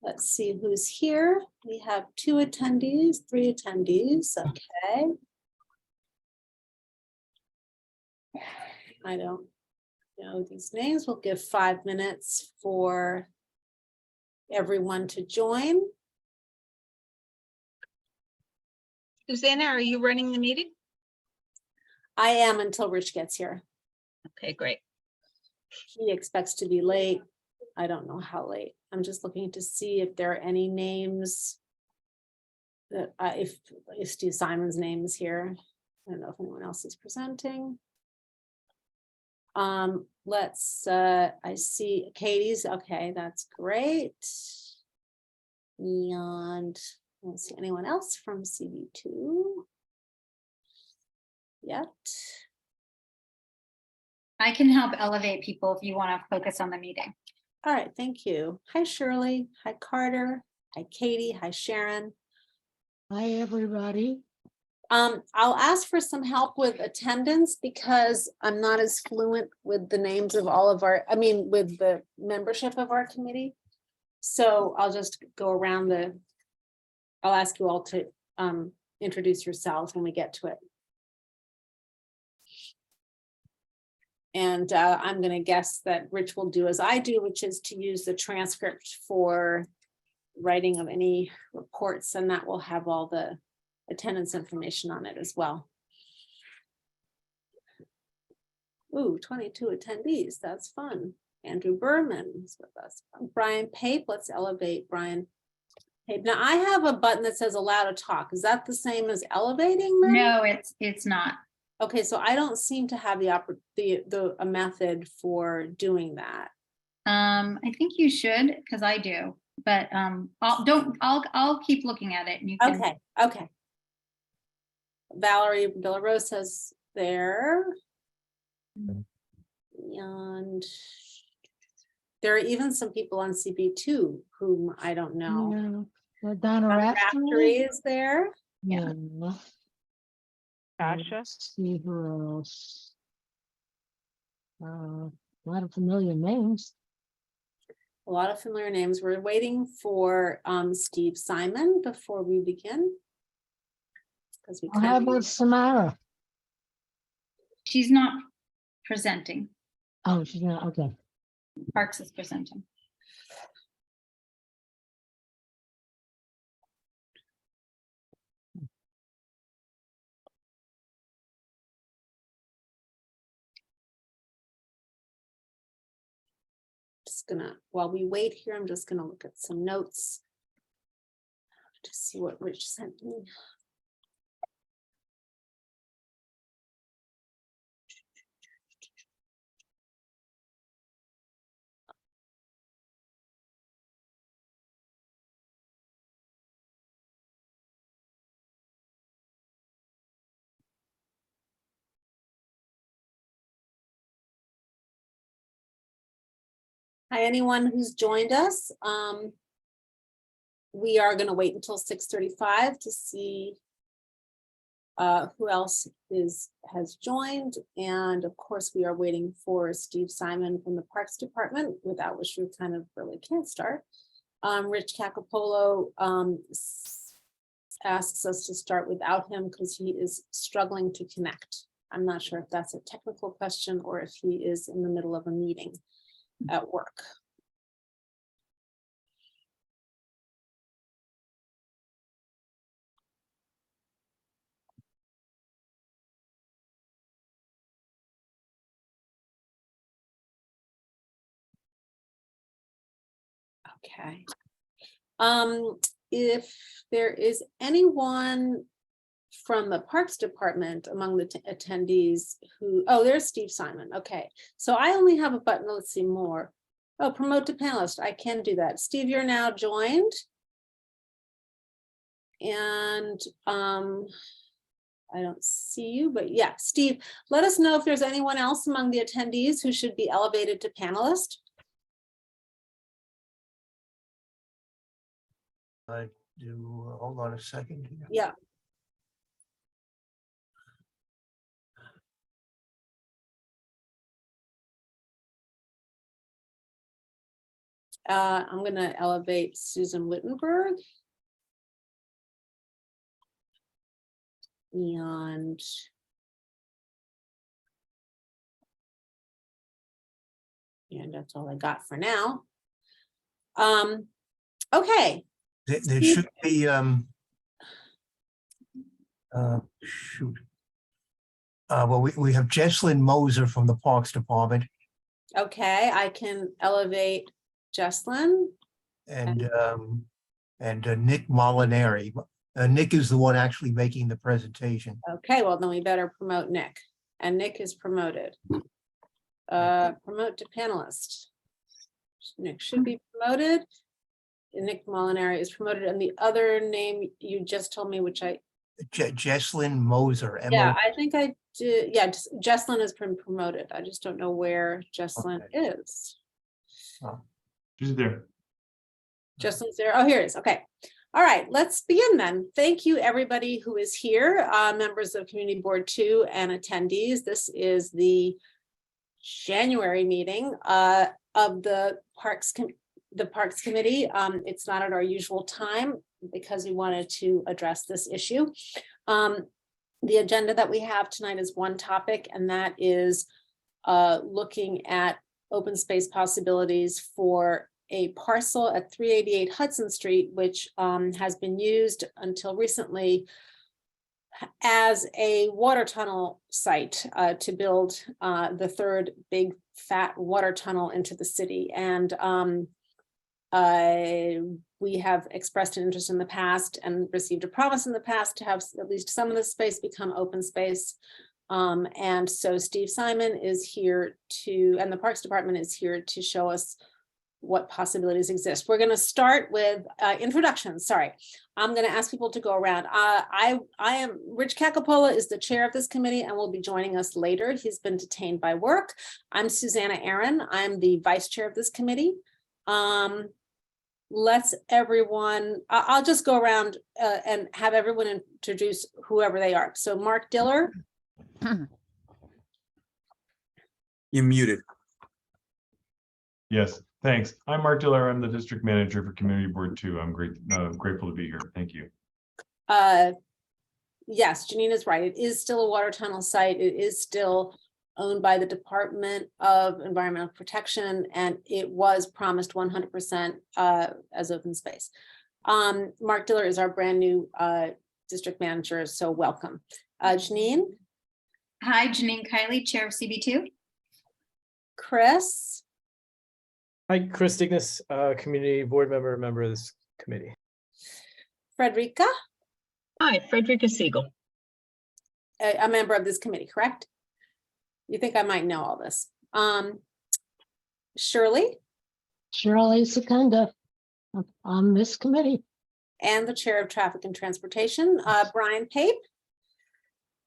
Let's see who's here. We have 2 attendees, 3 attendees. Okay. I don't know these names. We'll give 5 minutes for everyone to join. Susanna, are you running the meeting? I am until Rich gets here. Okay, great. He expects to be late. I don't know how late. I'm just looking to see if there are any names that if Steve Simon's name is here. I don't know if anyone else is presenting. Let's I see Katie's. Okay, that's great. And I don't see anyone else from CB2 yet. I can help elevate people if you want to focus on the meeting. All right, thank you. Hi, Shirley. Hi, Carter. Hi, Katie. Hi, Sharon. Hi, everybody. I'll ask for some help with attendance because I'm not as fluent with the names of all of our, with the membership of our committee. So I'll just go around I'll ask you all to introduce yourselves when we get to it. And I'm going to guess that Rich will do as I do, which is to use the transcript for writing of any reports, and that will have all the attendance information on it as well. Ooh, 22 attendees. That's fun. Andrew Berman is with us. Brian Pape. Let's elevate Brian Pape. Now I have a button that says allow to talk. Is that the same as elevating them? No, it's not. Okay, so I don't seem to have a method for doing that. I think you should, because I do, but I'll keep looking at it and you can. Okay. Valerie Villarosa's there. And there are even some people on CB2 whom I don't know. Yeah. Donna Raftery is there. Yeah. Tasha. See who else. A lot of familiar names. A lot of familiar names. We're waiting for Steve Simon before we begin. Because we How about Samara? She's not presenting. Oh, she's not. Okay. Parks is presenting. just gonna, while we wait here, I'm just gonna look at some notes to see what Rich sent me. Hi, anyone who's joined us. We are going to wait until 6:35 to see who else has joined. And of course, we are waiting for Steve Simon from the Parks Department, without which we kind of really can't start. Rich Cacapolo asks us to start without him because he is struggling to connect. I'm not sure if that's a technical question or if he is in the middle of a meeting at work. Okay. If there is anyone from the Parks Department among the attendees who, oh, there's Steve Simon. Okay, so I only have a button. Let's see more. Oh, promote to panelist. I can do that. Steve, you're now joined. And I don't see you, but yeah, Steve, let us know if there's anyone else among the attendees who should be elevated to panelist. I do, hold on a second here. Yeah. I'm gonna elevate Susan Wittenberg. And that's all I got for now. Okay, There should be, shoot. Well, we have Jesslyn Moser from the Parks Department okay, I can elevate Jesslyn. and Nick Molinari. Nick is the one actually making the presentation. Okay, well, then we better promote Nick, and Nick is promoted. Promote to panelist. Nick should be promoted. And Nick Molinari is promoted, and the other name you just told me, which I, Jesslyn Moser. yeah, I think I did, yeah, Jesslyn has been promoted. I just don't know where Jesslyn is. She's there. Jesslyn's there. Oh, here it is. Okay. All right, let's begin then. Thank you, everybody who is here, members of Community Board 2 and attendees. This is the January meeting of the Parks Committee. It's not at our usual time because we wanted to address this issue. The agenda that we have tonight is one topic, and that is looking at open space possibilities for a parcel at 388 Hudson Street, which has been used until recently as a water tunnel site to build the third big fat water tunnel into the city. And we have expressed an interest in the past and received a promise in the past to have at least some of the space become open space. And so Steve Simon is here to, and the Parks Department is here to show us what possibilities exist. We're going to start with introductions. Sorry, I'm going to ask people to go around. I am Rich Cacapola is the chair of this committee and will be joining us later. He's been detained by work. I'm Susanna Aaron. I'm the vice chair of this committee. Let's everyone, I'll just go around and have everyone introduce whoever they are. So Mark Diller. You're muted. Yes, thanks. I'm Mark Diller. I'm the district manager for Community Board 2. I'm grateful to be here. Thank you. Yes, Janine is right. It is still a water tunnel site. It is still owned by the Department of Environmental Protection, and it was promised 100% as open space. Mark Diller is our brand new district manager, so welcome. Janine? Hi, Janine Kiley, Chair of CB2. Chris? Hi, Chris Dignas, community board member of this committee. Frederica? Hi, Frederica Siegel. A member of this committee, correct? You think I might know all this. Shirley? Shirley Secunda on this committee. And the chair of traffic and transportation, Brian Pape.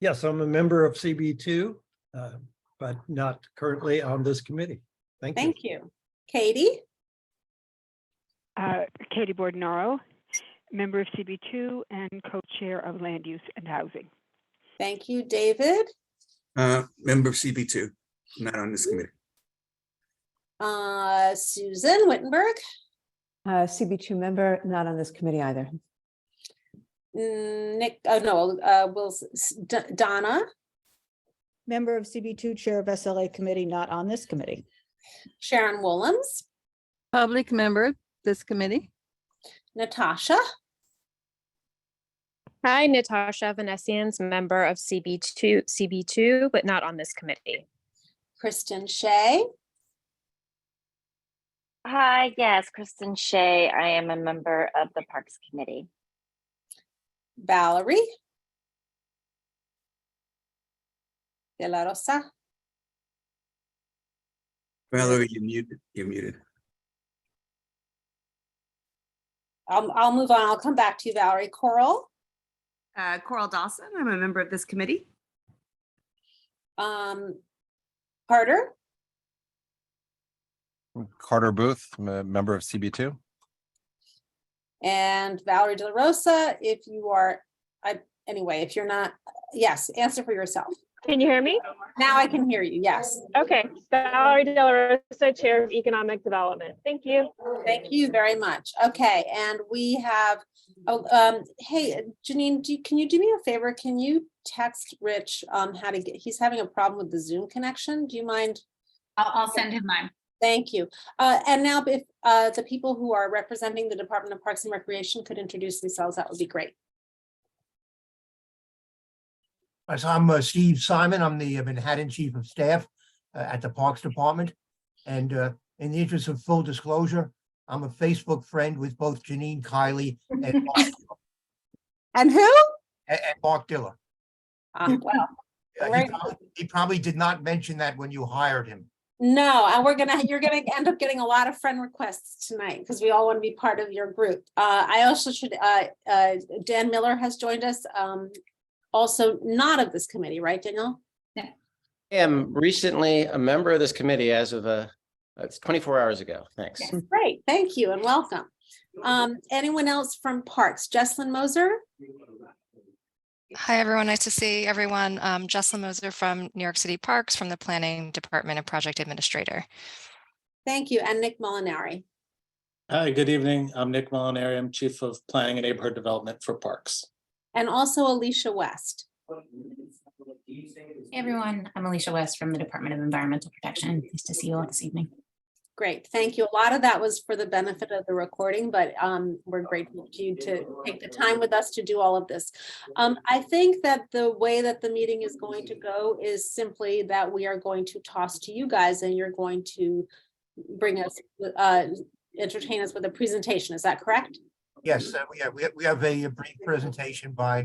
Yes, I'm a member of CB2, but not currently on this committee. Thank you. Thank you. Katie? Katie Bordenaro, member of CB2 and co-chair of Land Use and Housing. Thank you. David? Member of CB2, not on this committee. Susan Wittenberg? CB2 member, not on this committee either. Nick, Donna? Member of CB2, chair of SLA committee, not on this committee. Sharon Willems? Public member of this committee. Natasha? Hi, Natasha Vanessians, member of CB2, but not on this committee. Kristen Shea? Hi, yes, Kristen Shea. I am a member of the Parks Committee. Valerie? De La Rosa? Valerie, you're muted. You're muted. I'll move on. I'll come back to you, Valerie. Coral? Coral Dawson. I'm a member of this committee. Carter? Carter Booth, I'm a member of CB2. And Valerie De La Rosa, if you are, anyway, if you're not, yes, answer for yourself. Can you hear me? Now I can hear you, yes. Okay, Valerie De La Rosa, Chair of Economic Development. Thank you. Thank you very much. Okay, and we have, hey, Janine, can you do me a favor? Can you text Rich how to get, he's having a problem with the Zoom connection. Do you mind? I'll send him mine. Thank you. And now if the people who are representing the Department of Parks and Recreation could introduce themselves, that would be great. So I'm Steve Simon. I'm the Manhattan Chief of Staff at the Parks Department. And in the interest of full disclosure, I'm a Facebook friend with both Janine Kiley and Mark, And who? and Mark Diller. Wow. He probably did not mention that when you hired him. No, and you're gonna end up getting a lot of friend requests tonight because we all want to be part of your group. I also should, Dan Miller has joined us, also not of this committee, right, Daniel? I am recently a member of this committee as of it's 24 hours ago. Thanks. Great, thank you and welcome. Anyone else from Parks? Jesslyn Moser? Hi, everyone. Nice to see everyone. Jesslyn Moser from New York City Parks, from the Planning Department and Project Administrator. Thank you. And Nick Molinari. Hi, good evening. I'm Nick Molinari. I'm Chief of Planning and Neighborhood Development for Parks. And also Alicia West. Hey everyone, I'm Alicia West from the Department of Environmental Protection. Nice to see you all this evening. Great, thank you. A lot of that was for the benefit of the recording, but we're grateful to you to take the time with us to do all of this. I think that the way that the meeting is going to go is simply that we are going to toss to you guys and you're going to bring us, entertain us with a presentation. Is that correct? Yes, we have a brief presentation by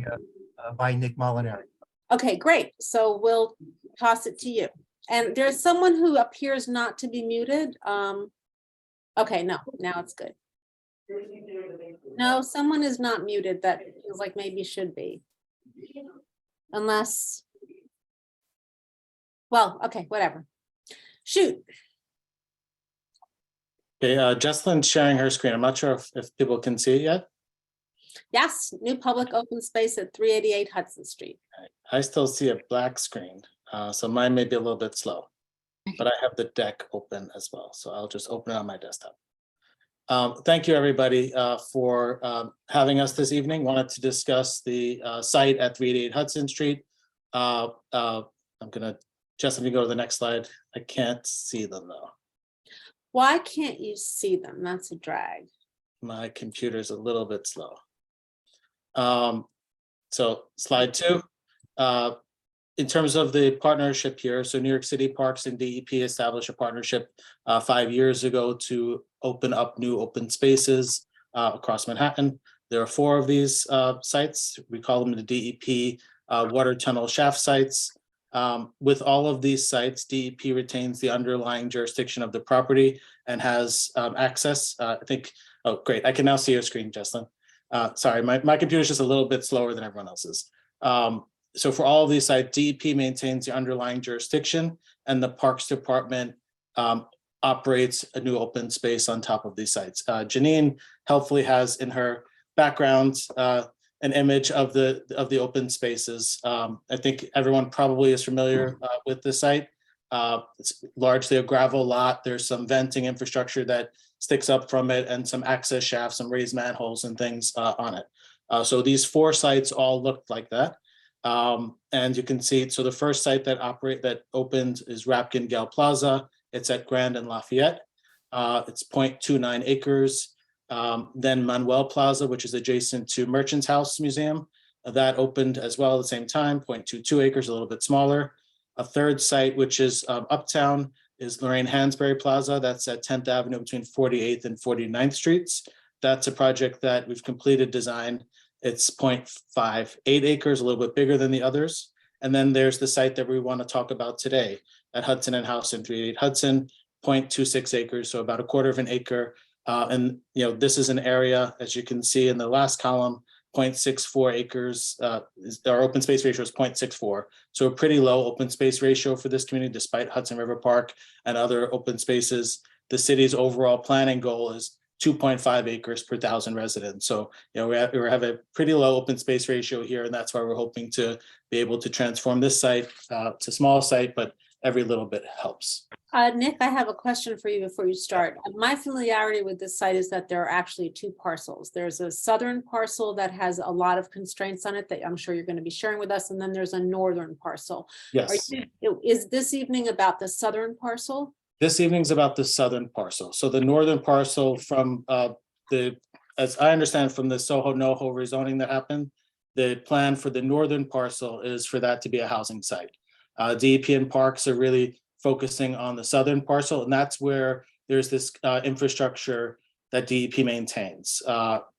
Nick Molinari. Okay, great. So we'll toss it to you. And there's someone who appears not to be muted. Okay, no, now it's good. No, someone is not muted that feels like maybe should be. Unless, well, okay, whatever. Shoot. Okay, Jesslyn's sharing her screen. I'm not sure if people can see it yet. Yes, new public open space at 388 Hudson Street. I still see a black screen, so mine may be a little bit slow, but I have the deck open as well. So I'll just open it on my desktop. Thank you, everybody, for having us this evening. Wanted to discuss the site at 388 Hudson Street. I'm gonna, Jess, if you go to the next slide. I can't see them though. Why can't you see them? That's a drag. My computer's a little bit slow. So slide 2. In terms of the partnership here, so New York City Parks and DEP established a partnership 5 years ago to open up new open spaces across Manhattan. There are 4 of these sites. We call them the DEP water tunnel shaft sites. With all of these sites, DEP retains the underlying jurisdiction of the property and has access. I think, oh, great. I can now see your screen, Jesslyn. Sorry, my computer is just a little bit slower than everyone else's. So for all of these sites, DEP maintains the underlying jurisdiction and the Parks Department operates a new open space on top of these sites. Janine helpfully has in her background an image of the open spaces. I think everyone probably is familiar with the site. It's largely a gravel lot. There's some venting infrastructure that sticks up from it and some access shafts, some raised manholes and things on it. So these 4 sites all looked like that. And you can see, so the first site that opened is Rapkin Gale Plaza. It's at Grand and Lafayette. It's 0.29 acres. Then Manuel Plaza, which is adjacent to Merchant's House Museum. That opened as well at the same time, 0.22 acres, a little bit smaller. A third site, which is uptown, is Lorraine Hansberry Plaza. That's at 10th Avenue between 48th and 49th Streets. That's a project that we've completed design. It's 0.58 acres, a little bit bigger than the others. And then there's the site that we want to talk about today at Hudson and House in 388 Hudson, 0.26 acres, so about a quarter of an acre. And this is an area, as you can see in the last column, 0.64 acres. Our open space ratio is 0.64. So a pretty low open space ratio for this community, despite Hudson River Park and other open spaces. The city's overall planning goal is 2.5 acres per 1,000 residents. So, we have a pretty low open space ratio here, and that's why we're hoping to be able to transform this site to a small site, but every little bit helps. Nick, I have a question for you before you start. My familiarity with this site is that there are actually two parcels. There's a southern parcel that has a lot of constraints on it that I'm sure you're going to be sharing with us, and then there's a northern parcel. Yes. Is this evening about the southern parcel? This evening's about the southern parcel. So the northern parcel from as I understand from the Soho NoHo rezoning that happened, the plan for the northern parcel is for that to be a housing site. DEP and Parks are really focusing on the southern parcel, and that's where there's this infrastructure that DEP maintains.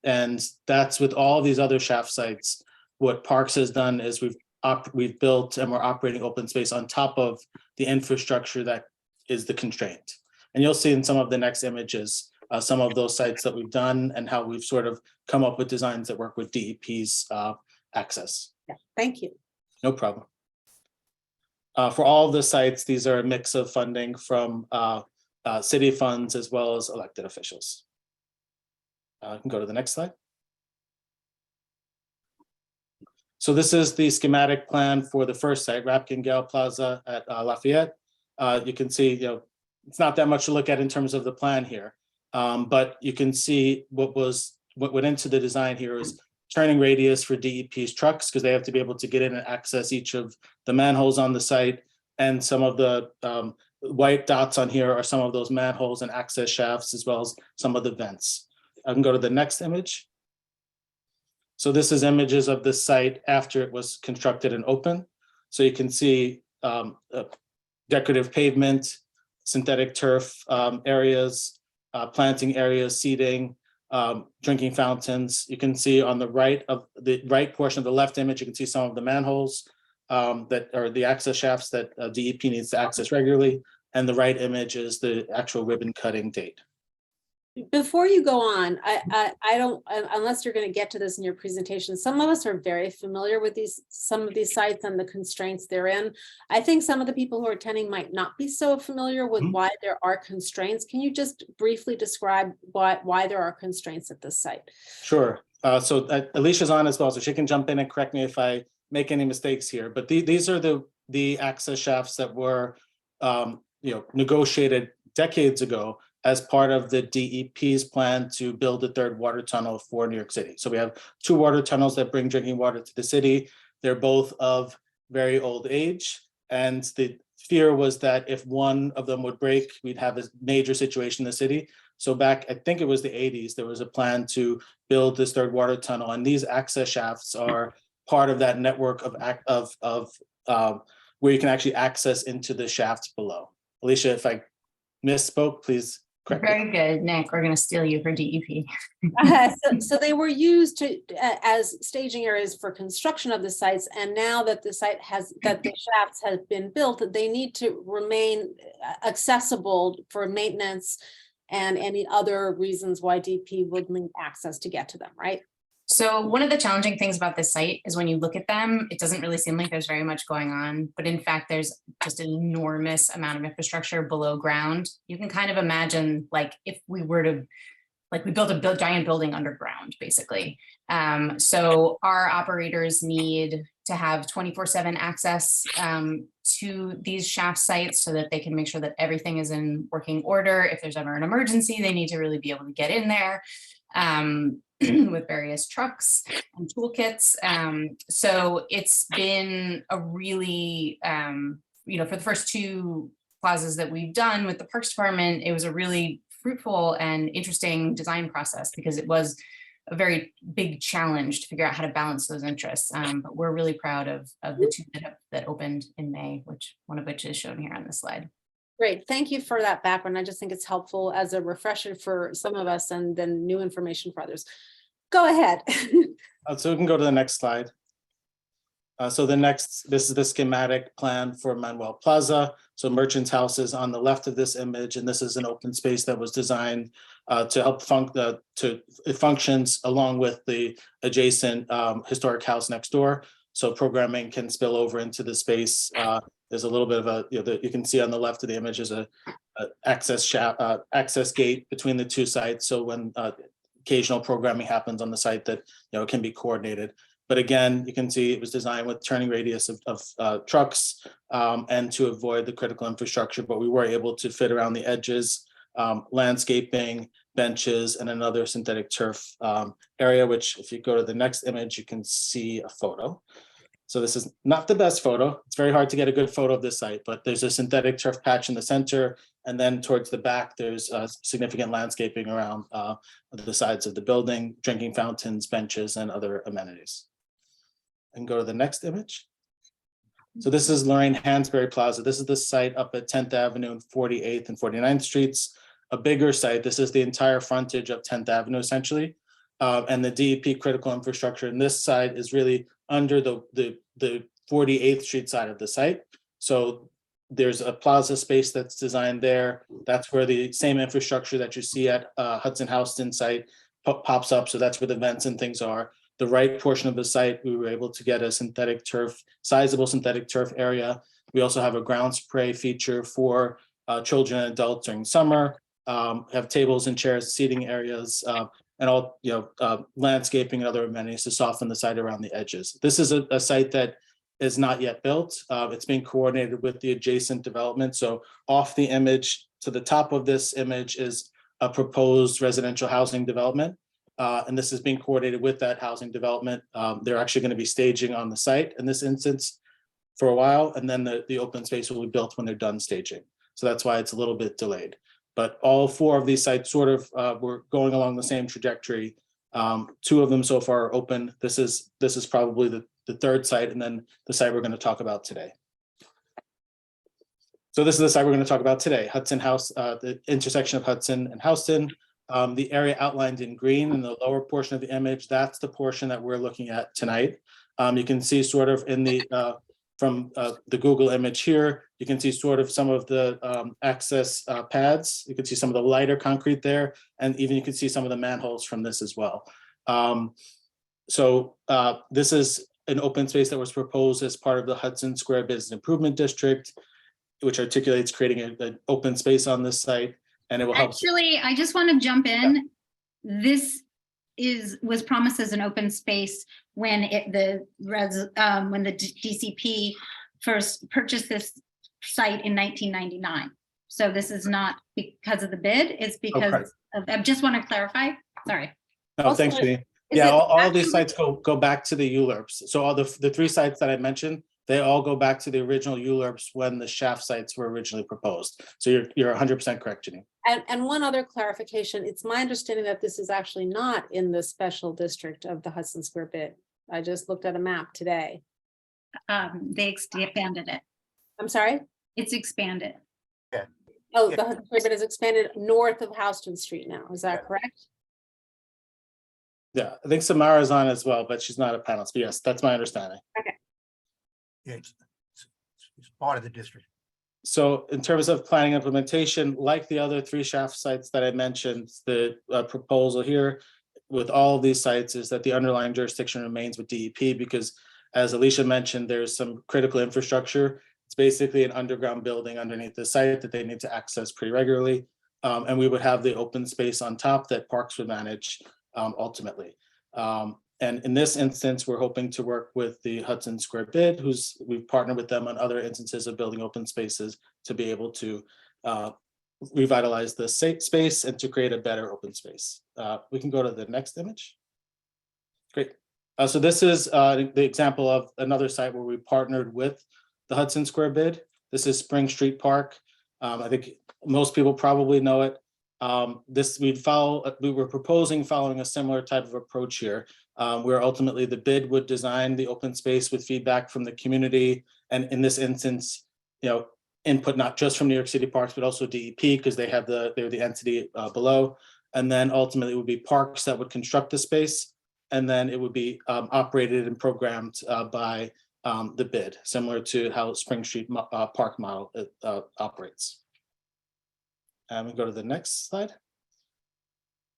And that's with all these other shaft sites. What Parks has done is we've built and we're operating open space on top of the infrastructure that is the constraint. And you'll see in some of the next images, some of those sites that we've done and how we've sort of come up with designs that work with DEP's access. Yeah, thank you. No problem. For all of the sites, these are a mix of funding from city funds as well as elected officials. I can go to the next slide. So this is the schematic plan for the first site, Rapkin Gale Plaza at Lafayette. You can see, it's not that much to look at in terms of the plan here, but you can see what went into the design here is turning radius for DEP's trucks, because they have to be able to get in and access each of the manholes on the site. And some of the white dots on here are some of those manholes and access shafts, as well as some of the vents. I can go to the next image. So this is images of the site after it was constructed and open. So you can see decorative pavement, synthetic turf areas, planting areas, seating, drinking fountains. You can see on the right portion of the left image, you can see some of the manholes that are the access shafts that DEP needs to access regularly. And the right image is the actual ribbon cutting date. Before you go on, I don't, unless you're going to get to this in your presentation, some of us are very familiar with some of these sites and the constraints they're in. I think some of the people who are attending might not be so familiar with why there are constraints. Can you just briefly describe why there are constraints at this site? Sure. So Alicia's on as well, so she can jump in and correct me if I make any mistakes here. But these are the access shafts that were negotiated decades ago as part of the DEP's plan to build a third water tunnel for New York City. So we have two water tunnels that bring drinking water to the city. They're both of very old age. And the fear was that if one of them would break, we'd have a major situation in the city. So back, I think it was the 80s, there was a plan to build this third water tunnel. And these access shafts are part of that network of where you can actually access into the shafts below. Alicia, if I misspoke, please correct me. Very good, Nick. We're going to steal you for DEP. So they were used as staging areas for construction of the sites, and now that the shafts have been built, they need to remain accessible for maintenance and any other reasons why DEP would need access to get to them, right? So one of the challenging things about this site is when you look at them, it doesn't really seem like there's very much going on, but in fact, there's just an enormous amount of infrastructure below ground. You can kind of imagine like if we were to, like we built a giant building underground, basically. So our operators need to have 24/7 access to these shaft sites so that they can make sure that everything is in working order. If there's ever an emergency, they need to really be able to get in there. With various trucks and toolkits. So it's been a really, for the first two plazas that we've done with the Parks Department, it was a really fruitful and interesting design process because it was a very big challenge to figure out how to balance those interests. But we're really proud of the two that opened in May, one of which is shown here on the slide. Great, thank you for that background. I just think it's helpful as a refresher for some of us and then new information for others. Go ahead. So we can go to the next slide. So this is the schematic plan for Manuel Plaza. So Merchant's House is on the left of this image, and this is an open space that was designed to help it functions along with the adjacent historic house next door. So programming can spill over into the space There's a little bit of a, you can see on the left of the image is a access gate between the two sites. So when occasional programming happens on the site, that it can be coordinated. But again, you can see it was designed with turning radius of trucks and to avoid the critical infrastructure. But we were able to fit around the edges, landscaping, benches, and another synthetic turf area. Which, if you go to the next image, you can see a photo. So this is not the best photo. It's very hard to get a good photo of this site, but there's a synthetic turf patch in the center. And then towards the back, there's significant landscaping around the sides of the building, drinking fountains, benches, and other amenities. And go to the next image. So this is Lorraine Hansberry Plaza. This is the site up at 10th Avenue and 48th and 49th Streets. A bigger site. This is the entire frontage of 10th Avenue, essentially. And the DEP critical infrastructure in this side is really under the 48th Street side of the site. So there's a plaza space that's designed there. That's where the same infrastructure that you see at Hudson Houston site pops up. So that's where the vents and things are. The right portion of the site, we were able to get a synthetic turf, sizable synthetic turf area. We also have a ground spray feature for children and adults during summer. Have tables and chairs, seating areas, and all landscaping and other amenities to soften the site around the edges. This is a site that is not yet built. It's being coordinated with the adjacent development. So off the image to the top of this image is a proposed residential housing development. And this is being coordinated with that housing development. They're actually going to be staging on the site in this instance for a while, and then the open space will be built when they're done staging. So that's why it's a little bit delayed. But all four of these sites sort of were going along the same trajectory. Two of them so far are open. This is probably the third site, and then the site we're going to talk about today. So this is the site we're going to talk about today, Hudson House, the intersection of Hudson and Houston. The area outlined in green in the lower portion of the image, that's the portion that we're looking at tonight. You can see sort of in the from the Google image here, you can see sort of some of the access pads. You can see some of the lighter concrete there, and even you can see some of the manholes from this as well. This is an open space that was proposed as part of the Hudson Square Business Improvement District, which articulates creating an open space on this site. And it will help. Actually, I just want to jump in. This was promised as an open space when the DCP first purchased this site in 1999. So this is not because of the bid, it's because of, I just want to clarify, sorry. No, thanks, Jenny. Yeah, all these sites go back to the ULURPs. So all the three sites that I mentioned, they all go back to the original ULURPs when the shaft sites were originally proposed. So you're 100% correct, Jenny. And one other clarification, it's my understanding that this is actually not in the special district of the Hudson Square bid. I just looked at a map today. They expanded it. I'm sorry? It's expanded. Yeah. Oh, the Hudson Square bid is expanded north of Houston Street now. Is that correct? Yeah, I think Samara's on as well, but she's not a panelist. But yes, that's my understanding. Okay. Yeah, it's part of the district. So in terms of planning implementation, like the other three shaft sites that I mentioned, the proposal here with all of these sites is that the underlying jurisdiction remains with DEP because, as Alicia mentioned, there's some critical infrastructure. It's basically an underground building underneath the site that they need to access pretty regularly. And we would have the open space on top that Parks would manage ultimately. And in this instance, we're hoping to work with the Hudson Square bid, we've partnered with them on other instances of building open spaces to be able to revitalize the space and to create a better open space. We can go to the next image. Great. So this is the example of another site where we partnered with the Hudson Square bid. This is Spring Street Park. I think most people probably know it. We were proposing following a similar type of approach here, where ultimately the bid would design the open space with feedback from the community. And in this instance, input not just from New York City Parks, but also DEP, because they're the entity below. And then ultimately it would be Parks that would construct the space. And then it would be operated and programmed by the bid, similar to how Spring Street Park model operates. And we go to the next slide.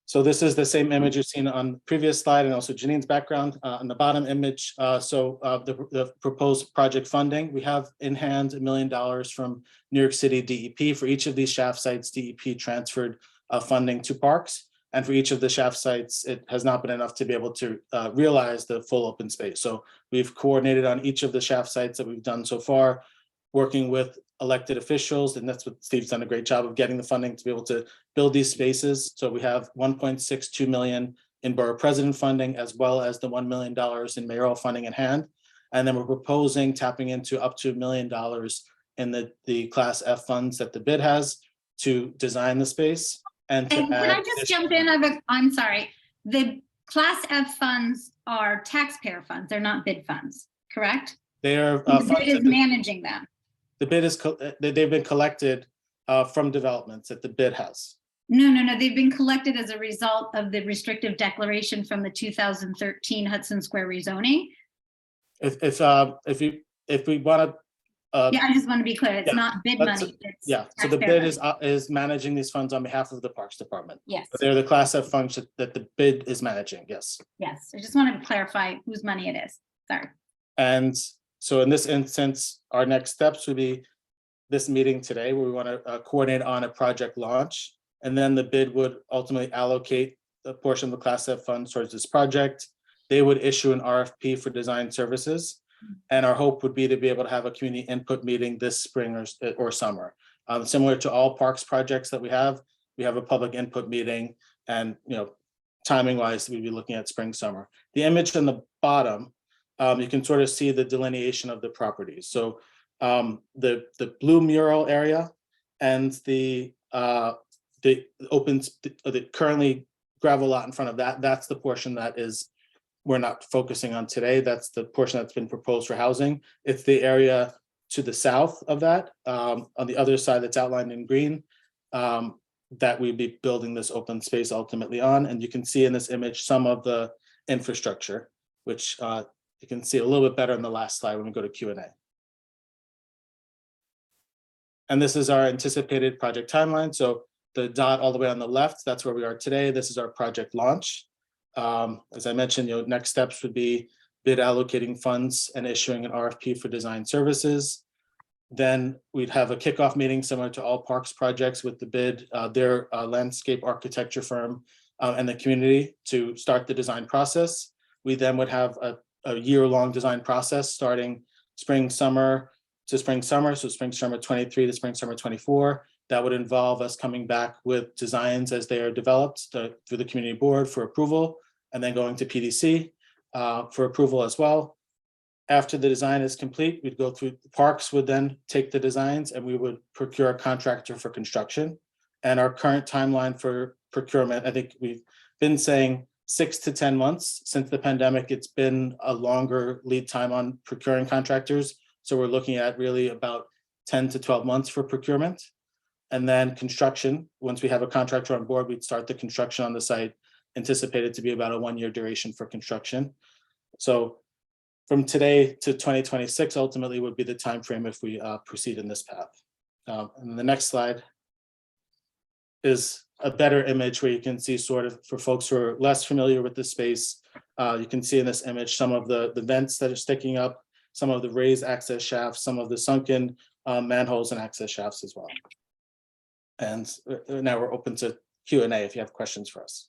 So this is the same image you've seen on the previous slide and also Janine's background on the bottom image. The proposed project funding, we have in hand $1 million from New York City DEP. For each of these shaft sites, DEP transferred funding to parks. And for each of the shaft sites, it has not been enough to be able to realize the full open space. So we've coordinated on each of the shaft sites that we've done so far, working with elected officials, and that's what Steve's done a great job of getting the funding to be able to build these spaces. So we have 1.62 million in borough president funding, as well as the $1 million in mayoral funding in hand. And then we're proposing tapping into up to $1 million in the Class F funds that the bid has to design the space. And can I just jump in? I'm sorry. The Class F funds are taxpayer funds. They're not bid funds, correct? They are The bid is managing them. the bid is they've been collected from developments that the bid has. No. They've been collected as a result of the restrictive declaration from the 2013 Hudson Square rezoning. If we want to. Yeah, I just want to be clear. It's not bid money. It's So the taxpayer bid money. is managing these funds on behalf of the Parks Department. Yes. But they're the Class F funds that the bid is managing. Yes. Yes. I just wanted to clarify whose money it is. Sorry. And so in this instance, our next steps would be this meeting today, where we want to coordinate on a project launch. And then the bid would ultimately allocate a portion of the Class F funds towards this project. They would issue an RFP for design services. And our hope would be to be able to have a community input meeting this spring or summer. Similar to all parks projects that we have a public input meeting, and timing wise, we'd be looking at spring, summer. The image on the bottom, you can sort of see the delineation of the properties. So the blue mural area and the currently gravel lot in front of that, that's the portion that we're not focusing on today. That's the portion that's been proposed for housing. It's the area to the south of that, on the other side that's outlined in green, that we'd be building this open space ultimately on. And you can see in this image some of the infrastructure, which you can see a little bit better in the last slide when we go to Q&A. And this is our anticipated project timeline. So the dot all the way on the left, that's where we are today. This is our project launch. As I mentioned, next steps would be bid allocating funds and issuing an RFP for design services. Then we'd have a kickoff meeting similar to all parks projects with the bid, their landscape architecture firm, and the community to start the design process. We then would have a year-long design process starting spring, summer to spring, summer. So spring, summer 23 to spring, summer 24. That would involve us coming back with designs as they are developed through the community board for approval, and then going to PDC for approval as well. After the design is complete, we'd go through, the parks would then take the designs and we would procure a contractor for construction. And our current timeline for procurement, I think we've been saying 6 to 10 months. Since the pandemic, it's been a longer lead time on procuring contractors. So we're looking at really about 10 to 12 months for procurement. And then construction, once we have a contractor on board, we'd start the construction on the site, anticipated to be about a 1-year duration for construction. So from today to 2026 ultimately would be the timeframe if we proceed in this path. And the next slide is a better image where you can see sort of, for folks who are less familiar with the space, you can see in this image some of the vents that are sticking up, some of the raised access shafts, some of the sunken manholes and access shafts as well. And now we're open to Q&A if you have questions for us.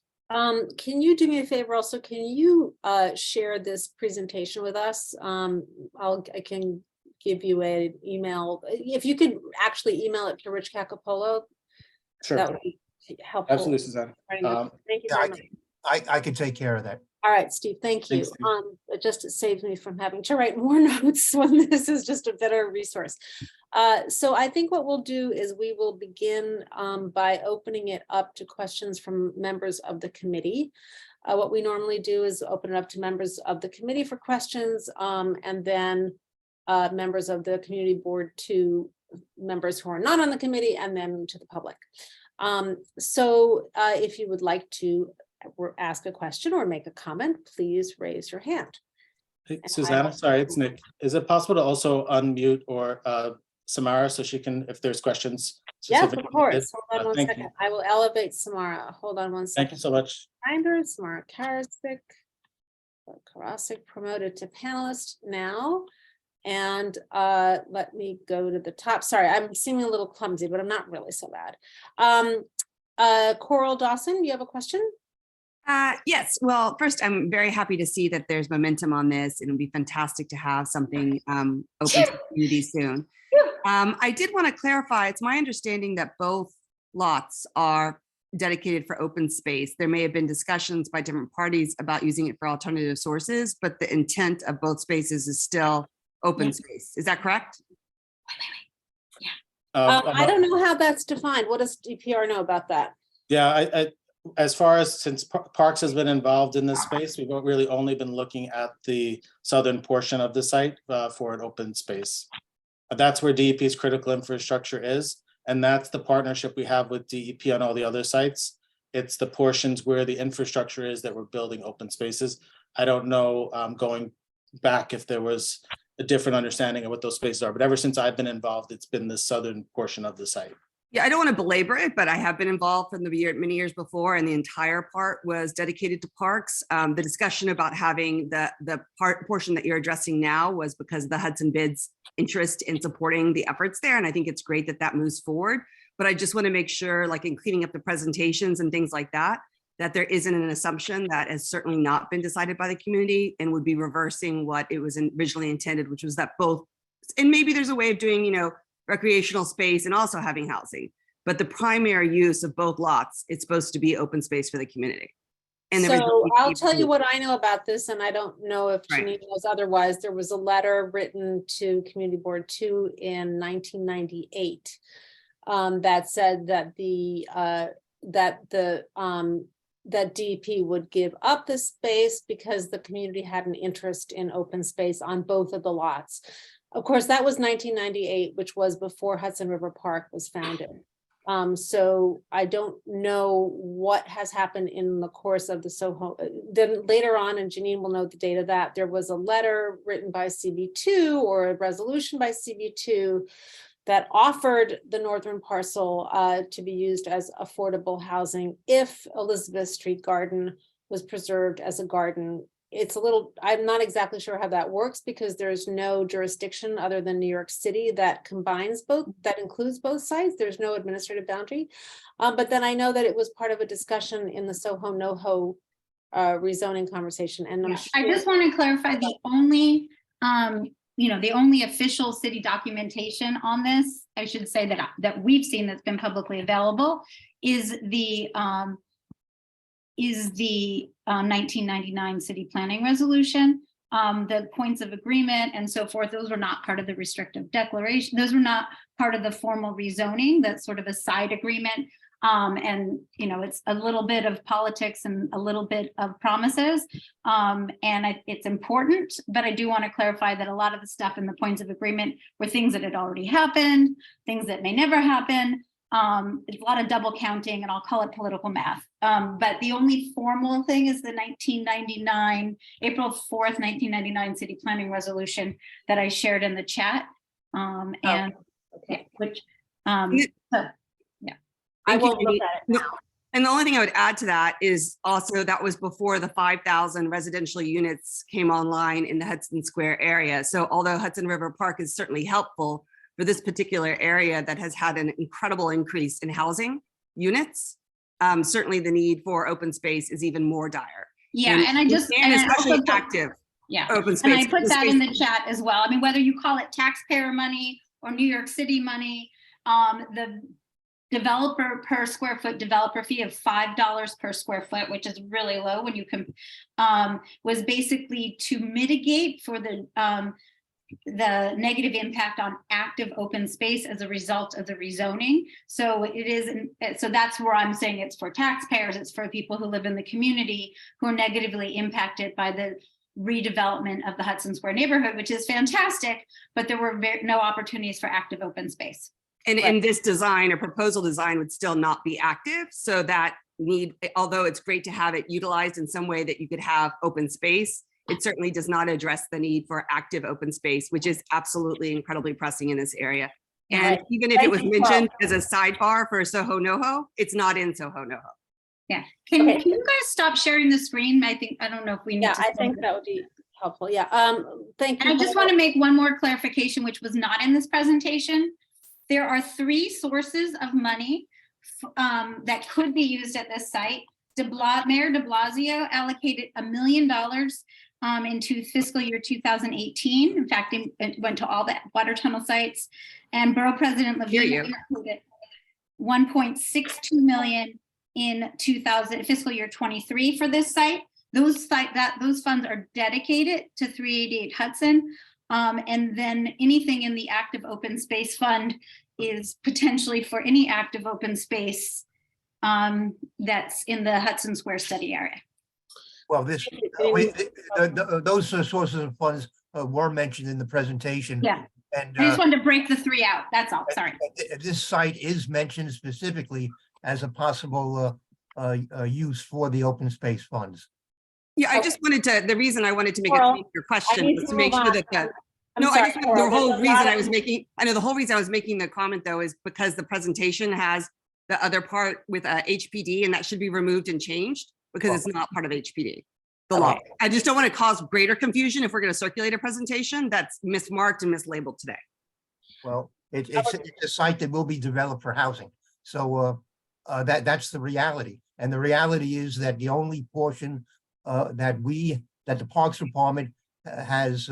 Can you do me a favor also? Can you share this presentation with us? I can give you an email. If you could actually email it to Rich Cacapolo, Sure. that would be helpful. Absolutely, Suzanne. Thank you very much. I can take care of that. All right, Steve, thank you. Thanks, Steve. It just saves me from having to write more notes when this is just a better resource. So I think what we'll do is we will begin by opening it up to questions from members of the committee. What we normally do is open it up to members of the committee for questions, and then members of the community board to members who are not on the committee, and then to the public. So if you would like to ask a question or make a comment, please raise your hand. Hey, Susanna, sorry, it's Nick. Is it possible to also unmute or Samara so she can, if there's questions. Yes, of specifically. course. Hold on one Thank second. you. I will elevate Samara. Hold on one second. Thank you so much. Reminder, Samara Karasik promoted to panelist now. And let me go to the top. Sorry, I'm seeming a little clumsy, but I'm not really so bad. Coral Dawson, you have a question? Yes. Well, first, I'm very happy to see that there's momentum on this. It'll be fantastic to have something open to the community soon. I did want to clarify, it's my understanding that both lots are dedicated for open space. There may have been discussions by different parties about using it for alternative sources, but the intent of both spaces is still open space. Is that correct? I don't know how that's defined. What does DPR know about that? Yeah, as far as since Parks has been involved in this space, we've really only been looking at the southern portion of the site for an open space. That's where DEP's critical infrastructure is. And that's the partnership we have with DEP on all the other sites. It's the portions where the infrastructure is that we're building open spaces. I don't know going back if there was a different understanding of what those spaces are, but ever since I've been involved, it's been the southern portion of the site. Yeah, I don't want to belabor it, but I have been involved from many years before, and the entire part was dedicated to parks. The discussion about having the portion that you're addressing now was because of the Hudson Bid's interest in supporting the efforts there, and I think it's great that that moves forward. But I just want to make sure, like in cleaning up the presentations and things like that, that there isn't an assumption that has certainly not been decided by the community and would be reversing what it was originally intended, which was that both, and maybe there's a way of doing, recreational space and also having housing, but the primary use of both lots, it's supposed to be open space for the community. And so I'll tell you what I know about this, and I don't know if Janine knows otherwise. There was a letter written to Community Board 2 in 1998 that said that that DEP would give up the space because the community had an interest in open space on both of the lots. Of course, that was 1998, which was before Hudson River Park was founded. So I don't know what has happened in the course of the Soho. Then later on, and Janine will know the date of that, there was a letter written by CB2 or a resolution by CB2 that offered the northern parcel to be used as affordable housing if Elizabeth Street Garden was preserved as a garden. It's a little, I'm not exactly sure how that works because there's no jurisdiction other than New York City that combines both, that includes both sites. There's no administrative boundary. But then I know that it was part of a discussion in the Soho NoHo rezoning conversation. And I'm sure I just want to clarify the only, the only official city documentation on this, I should say that we've seen that's been publicly available is the 1999 city planning resolution. The points of agreement and so forth, those were not part of the restrictive declaration. Those were not part of the formal rezoning. That's sort of a side agreement. And it's a little bit of politics and a little bit of promises. It's important, but I do want to clarify that a lot of the stuff in the points of agreement were things that had already happened, things that may never happen. It's a lot of double counting, and I'll call it political math. But the only formal thing is the 1999, April 4th, 1999 city planning resolution that I shared in the chat. I won't look at it now. And the only thing I would add to that is also that was before the 5,000 residential units came online in the Hudson Square area. So although Hudson River Park is certainly helpful for this particular area that has had an incredible increase in housing units, certainly the need for open space is even more dire. Yeah, and especially active open space. And I put that in the chat as well. I mean, whether you call it taxpayer money or New York City money, the developer per square foot developer fee of $5 per square foot, which is really low when you can, was basically to mitigate for the negative impact on active open space as a result of the rezoning. So so that's where I'm saying it's for taxpayers, it's for people who live in the community who are negatively impacted by the redevelopment of the Hudson Square neighborhood, which is fantastic, but there were no opportunities for active open space. And in this design, a proposal design would still not be active. So that although it's great to have it utilized in some way that you could have open space, it certainly does not address the need for active open space, which is absolutely incredibly pressing in this area. And Right. even if it was Thank you, mentioned as a sidebar for Soho NoHo, it's not in Soho NoHo. Yeah. Can Okay. you guys stop sharing the screen? I don't know if we need Yeah, to. I think that would be helpful. Yeah, thank And you. I just want to make one more clarification, which was not in this presentation. There are 3 sources of money that could be used at this site. Mayor de Blasio allocated $1 million into fiscal year 2018. In fact, it went to all the water tunnel sites. And Borough President Levine included 1.62 million in fiscal year 23 for this site. Those funds are dedicated to 388 Hudson. And then anything in the active open space fund is potentially for any active open space that's in the Hudson Square study area. Well, those sources of funds were mentioned in the presentation. Yeah. And I just wanted to break the 3 out. That's all. Sorry. this site is mentioned specifically as a possible use for the open space funds. Yeah, I just wanted to, the reason I wanted to make Coral, your question need was to to make move sure on. that the, I'm no, sorry, I just, Coral, the whole there's a reason lot I of- was making, I know the whole reason I was making the comment though is because the presentation has the other part with HPD and that should be removed and changed because it's not part of HPD, the law. I just don't want to cause greater confusion if we're going to circulate a presentation that's mismarked and mislabeled today. Well, it's a site that will be developed for housing. So that's the reality. And the reality is that the only portion that the Parks Department has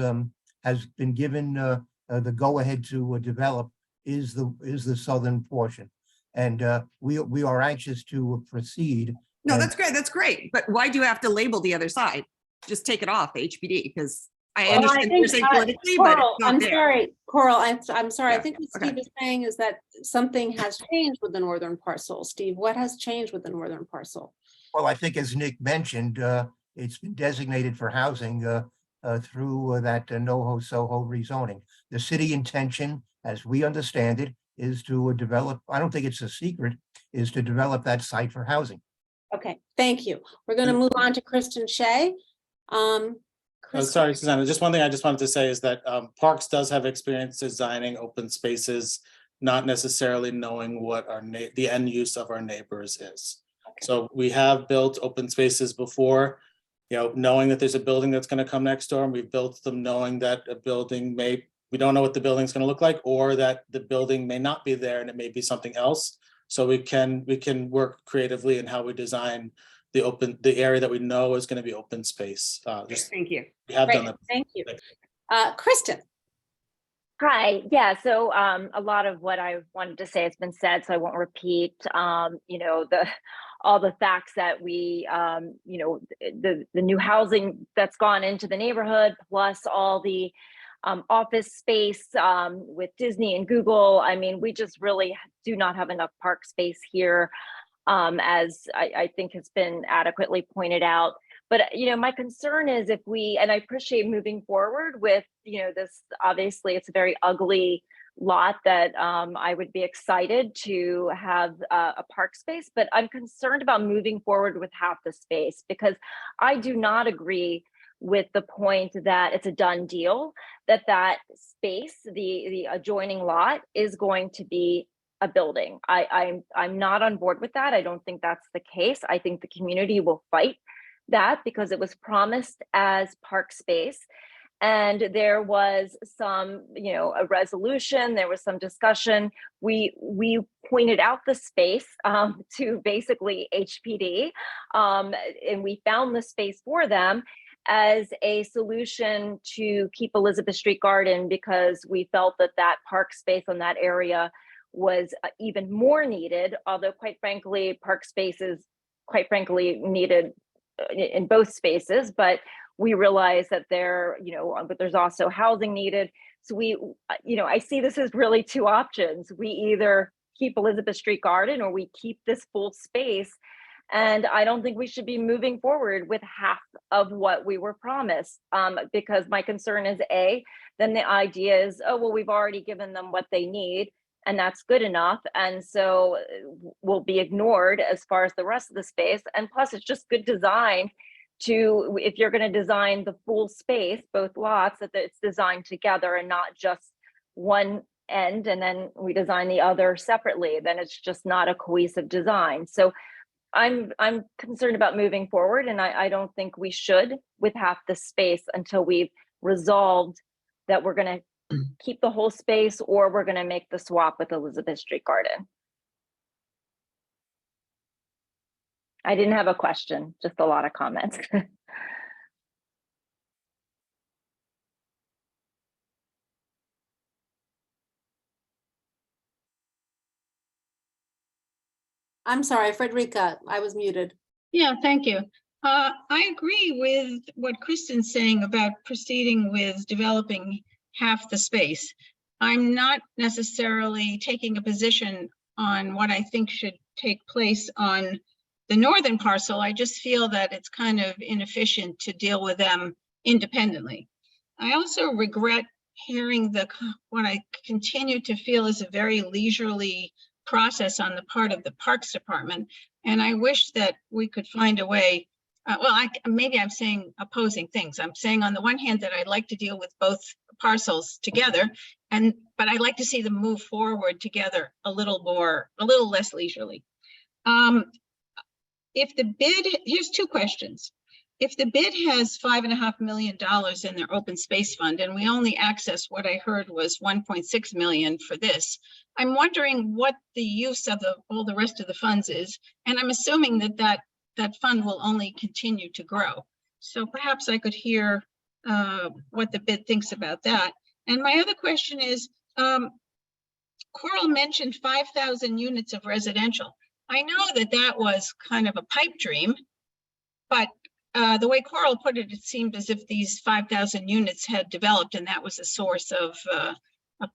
been given the go-ahead to develop is the southern portion. And we are anxious to proceed. No, that's great. That's great. But why do you have to label the other side? Just take it off HPD because I understand what you're saying politically, but Coral, it's not I'm there. sorry, Coral, I'm sorry. I Yeah, think what okay. Steve is saying is that something has changed with the northern parcel. Steve, what has changed with the northern parcel? Well, I think as Nick mentioned, it's been designated for housing through that NoHo Soho rezoning. The city intention, as we understand it, is to develop, I don't think it's a secret, is to develop that site for housing. Okay, thank you. We're going to move on to Kristen Shea. Sorry, Susanna, just one thing I just wanted to say is that Parks does have experience designing open spaces, not necessarily knowing what the end use of our neighbors is. Okay. So we have built open spaces before, knowing that there's a building that's going to come next door, and we've built them knowing that a building we don't know what the building's going to look like, or that the building may not be there and it may be something else. So we can work creatively in how we design the area that we know is going to be open space. Thank you. We have Great, done that. thank you. Kristen. Hi, yeah, so a lot of what I wanted to say has been said, so I won't repeat, all the facts that we, the new housing that's gone into the neighborhood, plus all the office space with Disney and Google. I mean, we just really do not have enough park space here, as I think has been adequately pointed out. But, my concern is and I appreciate moving forward with, this, obviously it's a very ugly lot that I would be excited to have a park space, but I'm concerned about moving forward with half the space because I do not agree with the point that it's a done deal, that space, the adjoining lot is going to be a building. I'm not on board with that. I don't think that's the case. I think the community will fight that because it was promised as park space. And there was some, a resolution, there was some discussion. We pointed out the space to basically HPD, and we found the space for them as a solution to keep Elizabeth Street Garden because we felt that park space on that area was even more needed, although quite frankly, park spaces, needed in both spaces, but we realize that but there's also housing needed. So I see this as really 2 options. We either keep Elizabeth Street Garden or we keep this full space. And I don't think we should be moving forward with half of what we were promised, because my concern is then the idea is, oh, well, we've already given them what they need and that's good enough. And so will be ignored as far as the rest of the space. And plus it's just good design if you're going to design the full space, both lots, that it's designed together and not just one end and then we design the other separately, then it's just not a cohesive design. So I'm concerned about moving forward, and I don't think we should with half the space until we've resolved that we're going to keep the whole space or we're going to make the swap with Elizabeth Street Garden. I didn't have a question, just a lot of comments. I'm sorry, Frederica, I was muted. Yeah, thank you. I agree with what Kristen's saying about proceeding with developing half the space. I'm not necessarily taking a position on what I think should take place on the northern parcel. I just feel that it's kind of inefficient to deal with them independently. I also regret hearing what I continue to feel is a very leisurely process on the part of the Parks Department. And I wish that we could find a way, maybe I'm saying opposing things. I'm saying on the one hand that I'd like to deal with both parcels together, but I'd like to see them move forward together a little less leisurely. If the bid, here's two questions. If the bid has $5.5 million in their open space fund, and we only access what I heard was 1.6 million for this, I'm wondering what the use of all the rest of the funds is. And I'm assuming that fund will only continue to grow. So perhaps I could hear what the bid thinks about that. And my other question is, Coral mentioned 5,000 units of residential. I know that was kind of a pipe dream, but the way Coral put it, it seemed as if these 5,000 units had developed and that was a source of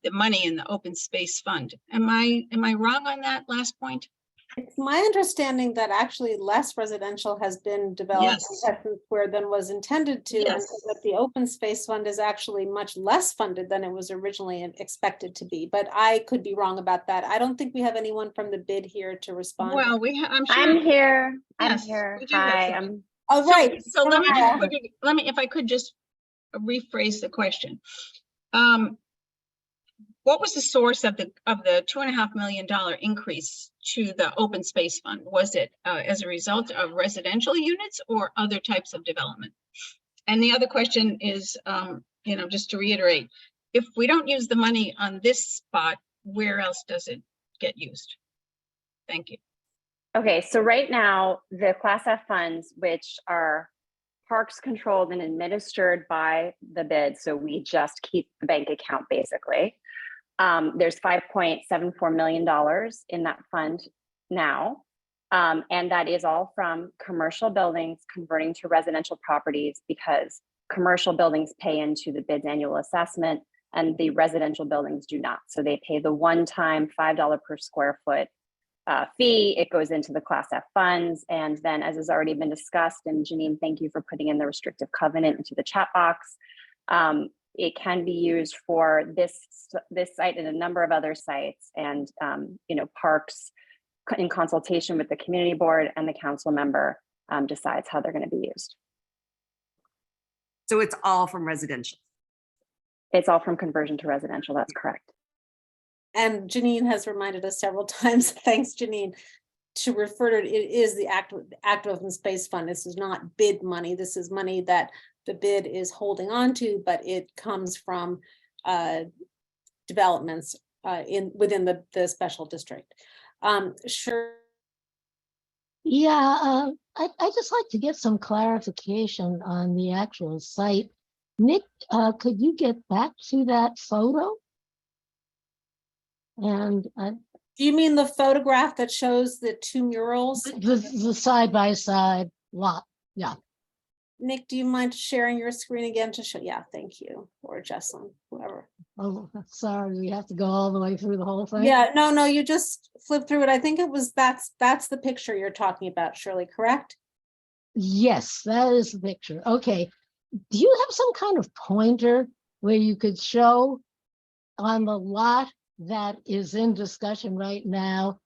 the money in the open space fund. Am I wrong on that last point? It's my understanding that actually less residential has been developed in Hudson Square than was intended to, and that the open space fund is actually much less funded than it was originally expected to be. But I could be wrong about that. I don't think we have anyone from the bid here to respond. Well, I'm sure. I'm here. Yes, I'm here. we do have Hi. some. Oh, right. So let me, if I could just rephrase the question. What was the source of the $2.5 million increase to the open space fund? Was it as a result of residential units or other types of development? And the other question is, just to reiterate, if we don't use the money on this spot, where else does it get used? Thank you. Okay, so right now, the Class F funds, which are parks controlled and administered by the bid, so we just keep the bank account basically. There's $5.74 million in that fund now, and that is all from commercial buildings converting to residential properties, because commercial buildings pay into the bid's annual assessment and the residential buildings do not. So they pay the one-time $5 per square foot fee. It goes into the Class F funds. And then, as has already been discussed, and Janine, thank you for putting in the restrictive covenant into the chat box, it can be used for this site and a number of other sites, and parks in consultation with the community board and the council member decides how they're going to be used. So it's all from residential. It's all from conversion to residential. That's correct. And Janine has reminded us several times, thanks Janine, to refer to it is the active open space fund. This is not bid money. This is money that the bid is holding on to, but it comes from developments within the special district. Sure. Yeah, I just like to get some clarification on the actual site. Nick, could you get back to that photo? And do you mean the photograph that shows the two murals? The side-by-side lot, yeah. Nick, do you mind sharing your screen again to show? Yeah, thank you. Or Jesselyn, whoever. Oh, sorry, we have to go all the way through the whole thing? Yeah, no, you just flip through it. I think it was, that's the picture you're talking about, Shirley, correct? Yes, that is the picture. Okay. Do you have some kind of pointer where you could show on the lot that is in discussion right now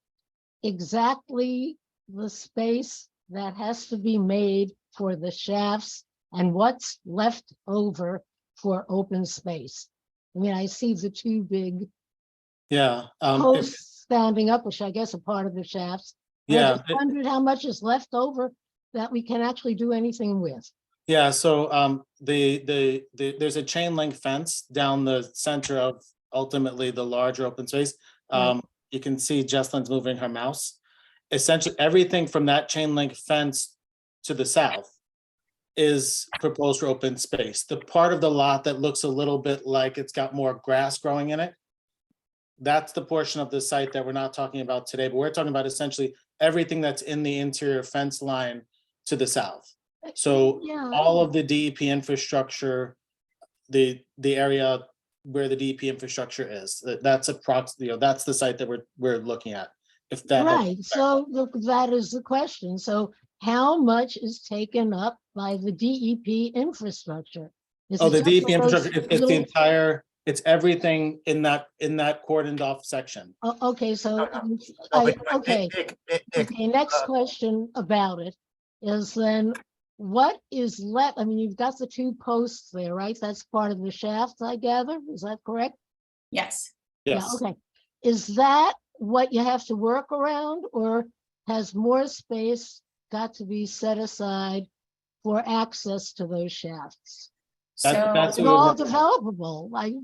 exactly the space that has to be made for the shafts and what's left over for open space? I mean, I see the two big Yeah. posts standing up, which I guess are part of the shafts. I Yeah. just wondered how much is left over that we can actually do anything with. Yeah, so there's a chain link fence down the center of ultimately the larger open space. You can see Jesselyn's moving her mouse. Essentially, everything from that chain link fence to the south is proposed for open space. The part of the lot that looks a little bit like it's got more grass growing in it, that's the portion of the site that we're not talking about today, but we're talking about essentially everything that's in the interior fence line to the south. So all of the DEP infrastructure, the area where the DEP infrastructure is, that's that's the site that we're looking at. If that helps. Right, so look, that is the question. So how much is taken up by the DEP infrastructure? Is Oh, it the just DEP for those infrastructure, it's the little- entire, it's everything in that cordoned off section. Oh, okay, so, okay, next question about it is then what is left? I mean, you've got the 2 posts there, right? That's part of the shaft, I gather. Is that correct? Yes. Yeah, okay. Is that what you have to work around, or has more space got to be set aside for access to those shafts? That's It's all developable. I'd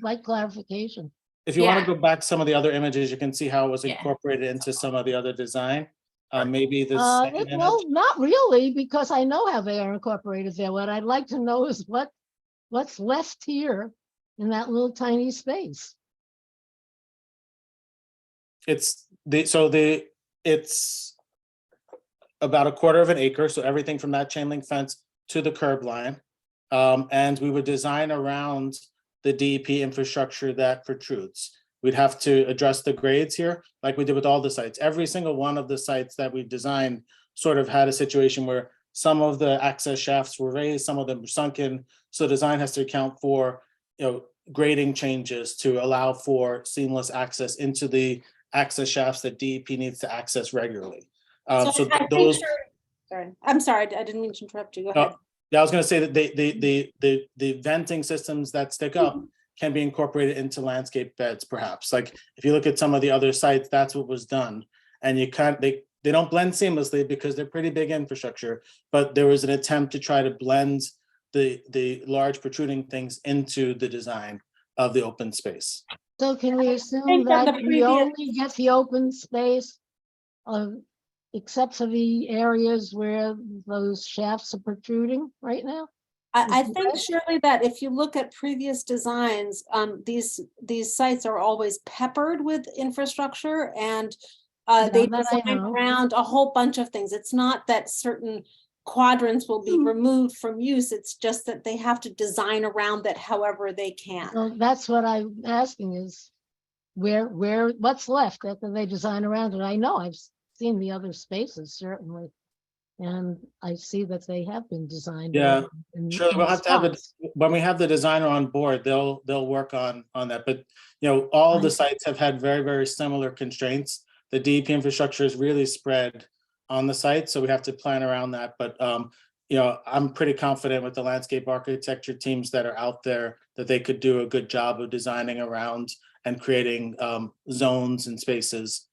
like clarification. If you want to go back some of the other images, you can see how it was incorporated into some of the other design. Maybe the second Well, image. not really, because I know how they are incorporated there. What I'd like to know is what's left here in that little tiny space. It's about 1/4 of an acre, so everything from that chain link fence to the curb line. And we would design around the DEP infrastructure that protrudes. We'd have to address the grades here, like we did with all the sites. Every single one of the sites that we designed sort of had a situation where some of the access shafts were raised, some of them were sunken. So design has to account for, grading changes to allow for seamless access into the access shafts that DEP needs to access regularly. Sorry, I'm sorry, I didn't mean to interrupt you. Go ahead. Yeah, I was going to say that the venting systems that stick up can be incorporated into landscape beds, perhaps. Like if you look at some of the other sites, that's what was done. And they don't blend seamlessly because they're pretty big infrastructure, but there was an attempt to try to blend the large protruding things into the design of the open space. So can we assume that we only get the open space except for the areas where those shafts are protruding right now? I think, Shirley, that if you look at previous designs, these sites are always peppered with infrastructure, and they design around a whole bunch of things. It's not that certain quadrants will be removed from use. It's just that they have to design around that however they can. Well, that's what I'm asking is what's left after they design around it. I know I've seen the other spaces certainly, and I see that they have been designed. Yeah, sure. We'll have to have it when we have the designer on board. They'll work on that. But all the sites have had very, very similar constraints. The DEP infrastructure is really spread on the site, so we have to plan around that. But I'm pretty confident with the landscape architecture teams that are out there that they could do a good job of designing around and creating zones and spaces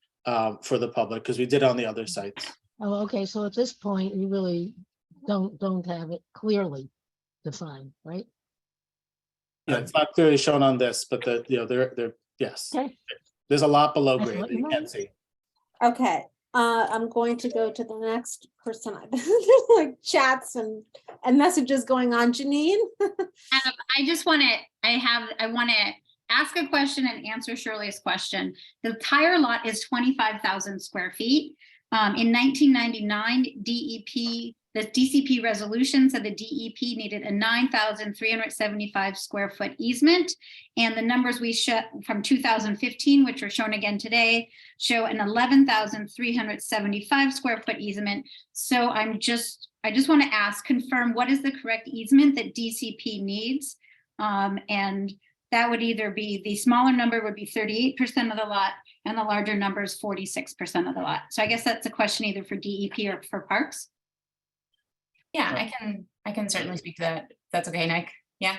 for the public, because we did on the other sites. Oh, okay. So at this point, you really don't have it clearly defined, right? Yeah, it's not clearly shown on this, but they're yes. Okay. There's a lot below grade that you can't see. Okay, I'm going to go to the next person. There's like chats and messages going on. Janine? I just want to ask a question and answer Shirley's question. The entire lot is 25,000 square feet. In 1999, the DCP resolution said the DEP needed a 9,375 square foot easement. And the numbers we show from 2015, which are shown again today, show an 11,375 square foot easement. So I just want to confirm what is the correct easement that DCP needs? And that would either be, the smaller number would be 38% of the lot, and the larger number is 46% of the lot. So I guess that's a question either for DEP or for Parks. Yeah, I can certainly speak to that. If that's okay, Nick. Yeah.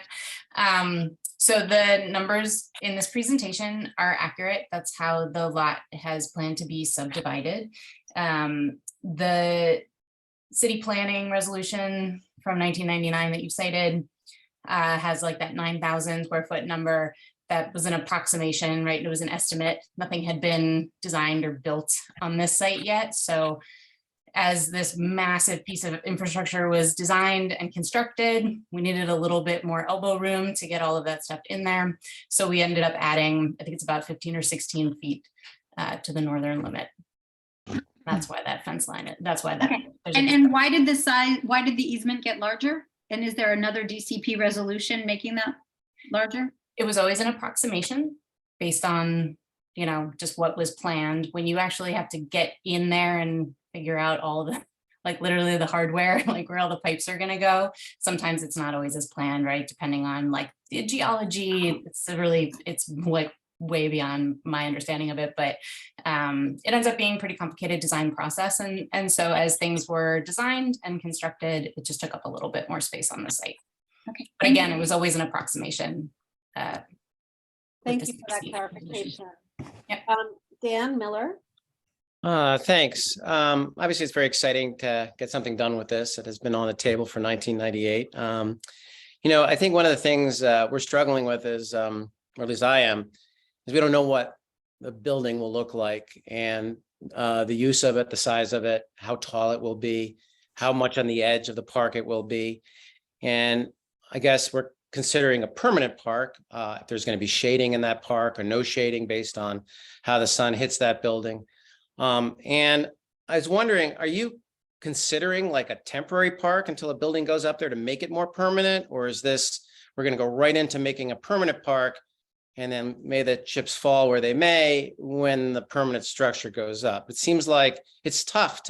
So the numbers in this presentation are accurate. That's how the lot has planned to be subdivided. The city planning resolution from 1999 that you cited has like that 9,000 square foot number. That was an approximation, right? It was an estimate. Nothing had been designed or built on this site yet. So as this massive piece of infrastructure was designed and constructed, we needed a little bit more elbow room to get all of that stuff in there. So we ended up adding, I think it's about 15 or 16 feet to the northern limit. That's why that fence line, that's why that. Okay. And why did the easement get larger? And is there another DCP resolution making that larger? It was always an approximation based on, you know, just what was planned. When you actually have to get in there and figure out all the, like literally the hardware, like where all the pipes are gonna go, sometimes it's not always as planned, right? Depending on like the geology, it's like way beyond my understanding of it, but it ends up being a pretty complicated design process. And so as things were designed and constructed, it just took up a little bit more space on the site. Okay. But again, it was always an approximation. Thank you for that clarification. Yep. Dan Miller. Thanks. Obviously, it's very exciting to get something done with this. It has been on the table for 1998. You know, I think one of the things we're struggling with is, or at least I am, is we don't know what the building will look like and the use of it, the size of it, how tall it will be, how much on the edge of the park it will be. And I guess we're considering a permanent park, if there's going to be shading in that park or no shading based on how the sun hits that building. And I was wondering, are you considering like a temporary park until a building goes up there to make it more permanent? Or is this, we're going to go right into making a permanent park and then may the chips fall where they may when the permanent structure goes up? It seems like it's tough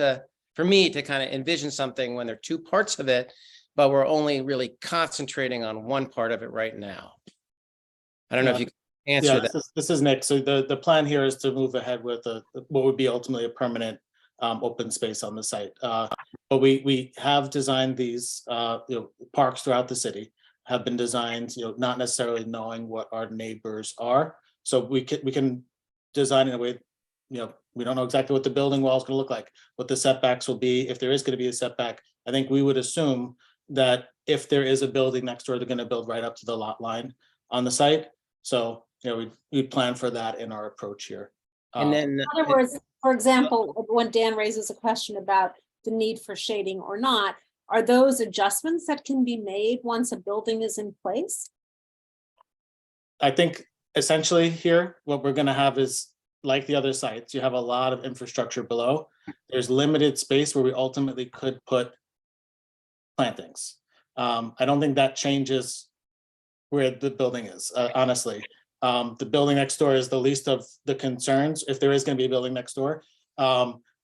for me to kind of envision something when there are two parts of it, but we're only really concentrating on one part of it right now. I don't know if you can answer that. This is Nick. So the plan here is to move ahead with what would be ultimately a permanent open space on the site. But we have designed these parks throughout the city, have been designed, not necessarily knowing what our neighbors are. So we can design in a way, we don't know exactly what the building wall is going to look like, what the setbacks will be. If there is going to be a setback, I think we would assume that if there is a building next door, they're going to build right up to the lot line on the site. So, we plan for that in our approach here. And then, In other words, for example, when Dan raises a question about the need for shading or not, are those adjustments that can be made once a building is in place? I think essentially here, what we're going to have is like the other sites, you have a lot of infrastructure below. There's limited space where we ultimately could put plantings. I don't think that changes where the building is, honestly. The building next door is the least of the concerns, if there is going to be a building next door,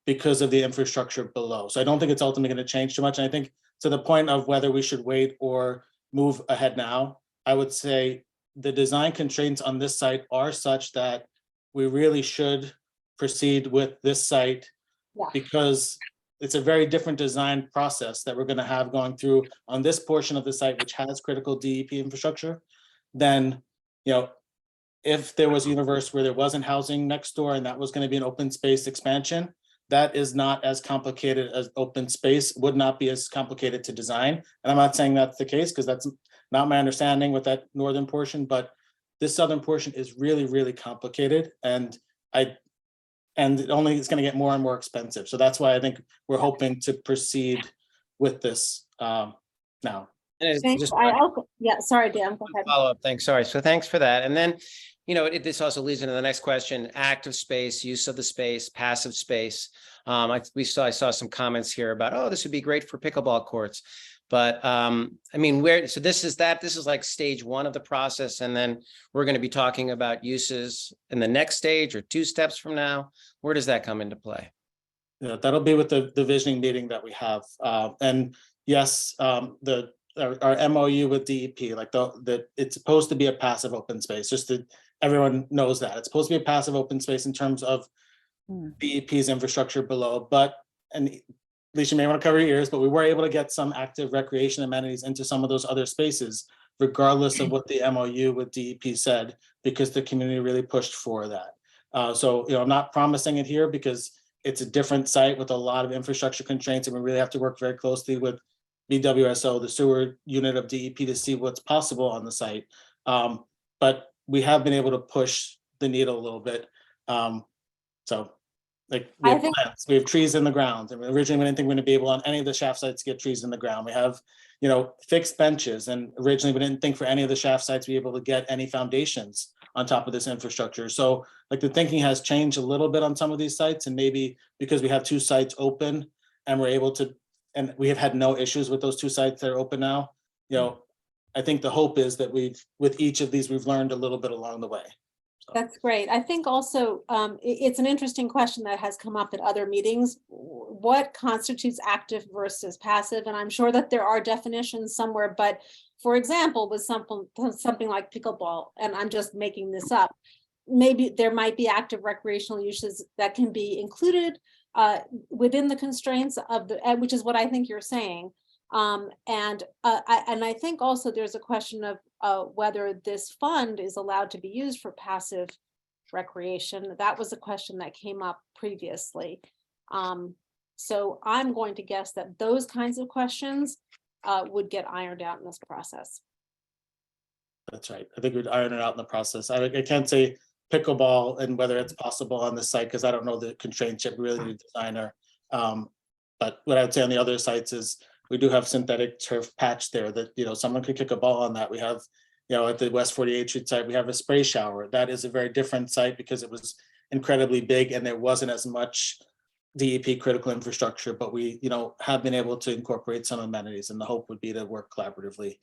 because of the infrastructure below. So I don't think it's ultimately going to change too much. And I think to the point of whether we should wait or move ahead now, I would say the design constraints on this site are such that we really should proceed with this site because it's a very different design process that we're going to have going through on this portion of the site, which has critical DEP infrastructure, than, if there was a universe where there wasn't housing next door and that was going to be an open space expansion, that is not as complicated as open space, would not be as complicated to design. And I'm not saying that's the case because that's not my understanding with that northern portion, but this southern portion is really, really complicated. And it only is going to get more and more expensive. So that's why I think we're hoping to proceed with this now. Thanks. Sorry, Dan, go ahead. Follow up, thanks, sorry. So thanks for that. And then, this also leads into the next question, active space, use of the space, passive space. I saw some comments here about, oh, this would be great for pickleball courts. But this is like stage one of the process. And then we're going to be talking about uses in the next stage or 2 steps from now. Where does that come into play? Yeah, that'll be with the visioning meeting that we have. And yes, our MOU with DEP, like it's supposed to be a passive open space, just that everyone knows that. It's supposed to be a passive open space in terms of DEP's infrastructure below, and Lisa, you may want to cover your ears, but we were able to get some active recreation amenities into some of those other spaces regardless of what the MOU with DEP said, because the community really pushed for that. So, I'm not promising it here because it's a different site with a lot of infrastructure constraints, and we really have to work very closely with BWSO, the sewer unit of DEP, to see what's possible on the site. But we have been able to push the needle a little bit. So like we have plants, we have trees in the ground. And originally we didn't think we were gonna be able on any of the shaft sites to get trees in the ground. We have, fixed benches, and originally we didn't think for any of the shaft sites we be able to get any foundations on top of this infrastructure. So like the thinking has changed a little bit on some of these sites, and maybe because we have 2 sites open and we're able to, and we have had no issues with those 2 sites that are open now. I think the hope is that with each of these, we've learned a little bit along the way. That's great. I think also it's an interesting question that has come up at other meetings. What constitutes active versus passive? And I'm sure that there are definitions somewhere, but for example, with something like pickleball, and I'm just making this up, maybe there might be active recreational uses that can be included within the constraints of which is what I think you're saying. And I think also there's a question of whether this fund is allowed to be used for passive recreation. That was a question that came up previously. So I'm going to guess that those kinds of questions would get ironed out in this process. That's right. I think we'd iron it out in the process. I can't say pickleball and whether it's possible on this site because I don't know the constraints yet. We really need a designer. But what I would say on the other sites is we do have synthetic turf patch there that, someone could kick a ball on that. We have, at the West 48th Street site, we have a spray shower. That is a very different site because it was incredibly big and there wasn't as much DEP critical infrastructure, but we, have been able to incorporate some amenities, and the hope would be to work collaboratively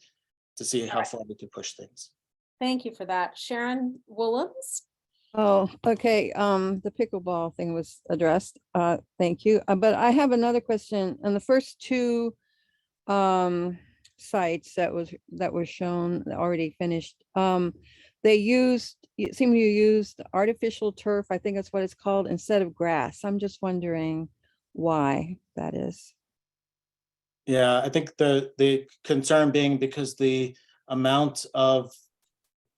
to see how far we can push things. Thank you for that. Sharon Willems? Oh, okay. The pickleball thing was addressed. Thank you. But I have another question. On the first 2 sites that was shown, already finished, it seemed to use artificial turf, I think that's what it's called, instead of grass. I'm just wondering why that is. Yeah, I think the concern being because the amount of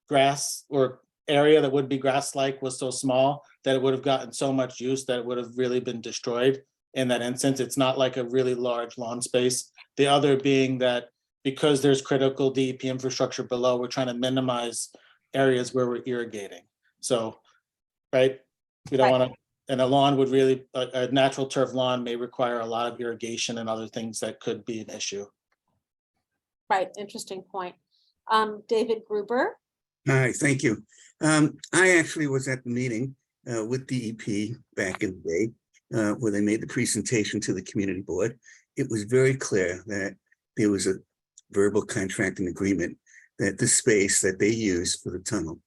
grass or area that would be grass-like was so small that it would have gotten so much use that it would have really been destroyed in that instance. It's not like a really large lawn space. The other being that because there's critical DEP infrastructure below, we're trying to minimize areas where we're irrigating. So, right, we don't want to, and a lawn would really, a natural turf lawn may require a lot of irrigation and other things that could be an issue. Right, interesting point. David Gruber? Hi, thank you. I actually was at the meeting with DEP back in the day where they made the presentation to the community board. It was very clear that there was a verbal contracting agreement that the space that they use for the tunnel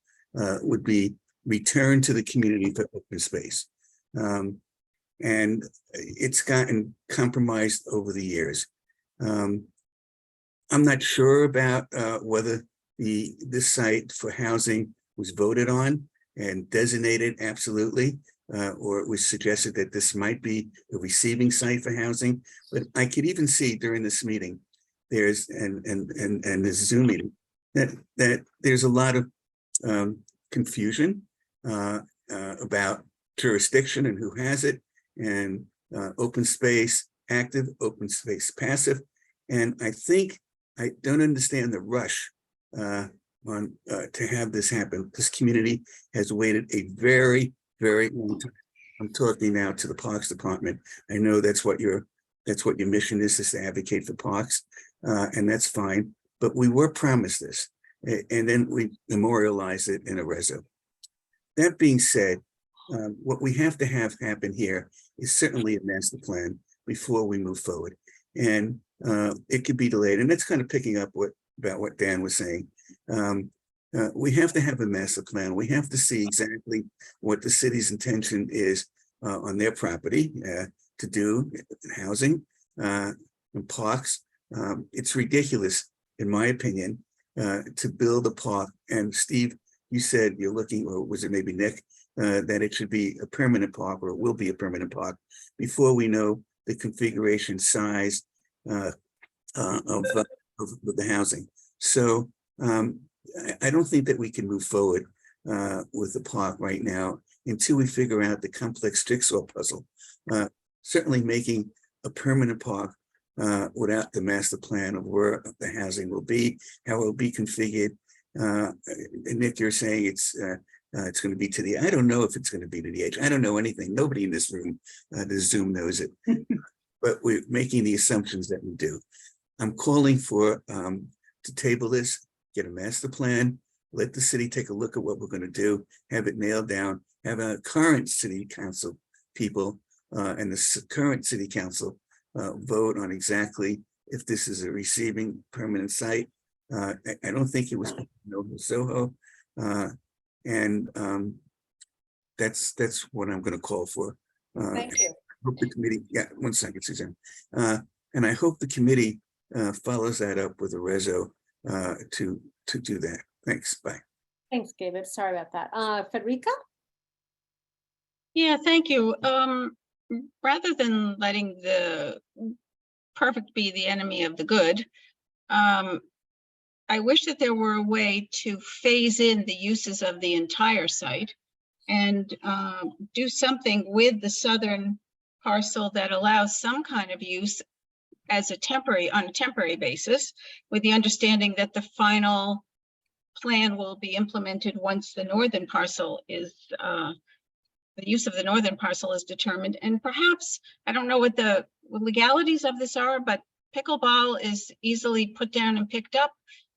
would be returned to the community for open space. And it's gotten compromised over the years. I'm not sure about whether this site for housing was voted on and designated absolutely, or it was suggested that this might be a receiving site for housing. But I could even see during this meeting, there's and this Zoom meeting, that there's a lot of confusion about jurisdiction and who has it, and open space active, open space passive. And I don't understand the rush to have this happen. This community has waited a very, very long time. I'm talking now to the Parks Department. I know that's what your mission is to advocate for parks, and that's fine. But we were promised this, and then we memorialized it in a reso. That being said, what we have to have happen here is certainly a master plan before we move forward, and it could be delayed. And that's kind of picking up about what Dan was saying. We have to have a master plan. We have to see exactly what the city's intention is on their property to do housing and parks. It's ridiculous, in my opinion, to build a park. And Steve, you said you're looking, or was it maybe Nick, that it should be a permanent park, or it will be a permanent park, before we know the configuration size of the housing. So I don't think that we can move forward with the park right now until we figure out the complex jigsaw puzzle. Certainly making a permanent park without the master plan of where the housing will be, how it will be configured. And Nick, you're saying it's going to be to the, I don't know if it's going to be to the edge. I don't know anything. Nobody in this room, the Zoom knows it, but we're making the assumptions that we do. I'm calling for to table this, get a master plan, let the city take a look at what we're going to do, have it nailed down, have a current city council people and the current city council vote on exactly if this is a receiving permanent site. I don't think it was Soho. And that's what I'm going to call for. Thank you. I hope the committee, yeah, 1 second, Suzanne. And I hope the committee follows that up with a reso to do that. Thanks. Bye. Thanks, David. Sorry about that. Federica? Yeah, thank you. Rather than letting the perfect be the enemy of the good, I wish that there were a way to phase in the uses of the entire site and do something with the southern parcel that allows some kind of use as a on a temporary basis, with the understanding that the final plan will be implemented once the northern parcel is the use of the northern parcel is determined. And perhaps, I don't know what the legalities of this are, but pickleball is easily put down and picked up.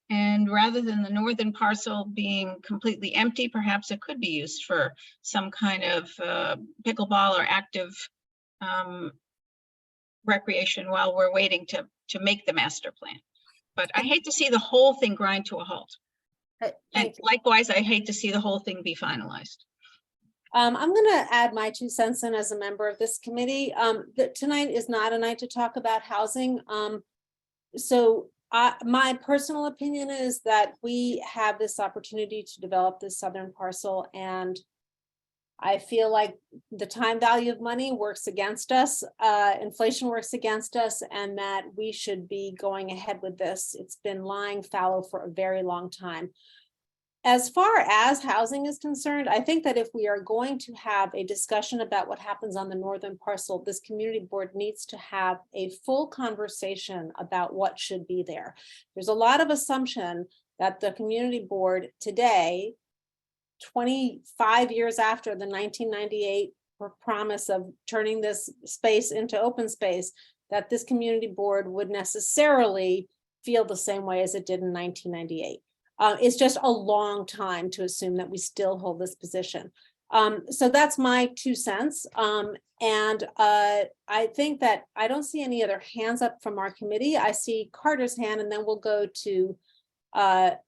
And rather than the northern parcel being completely empty, perhaps it could be used for some kind of pickleball or active recreation while we're waiting to make the master plan. But I hate to see the whole thing grind to a halt. And likewise, I hate to see the whole thing be finalized. I'm going to add my 2 cents in as a member of this committee. Tonight is not a night to talk about housing. So my personal opinion is that we have this opportunity to develop this southern parcel, and I feel like the time value of money works against us, inflation works against us, and that we should be going ahead with this. It's been lying fallow for a very long time. As far as housing is concerned, I think that if we are going to have a discussion about what happens on the northern parcel, this community board needs to have a full conversation about what should be there. There's a lot of assumption that the community board today, 25 years after the 1998 promise of turning this space into open space, that this community board would necessarily feel the same way as it did in 1998. It's just a long time to assume that we still hold this position. So that's my 2 cents. And I think that I don't see any other hands up from our committee. I see Carter's hand, and then we'll go to the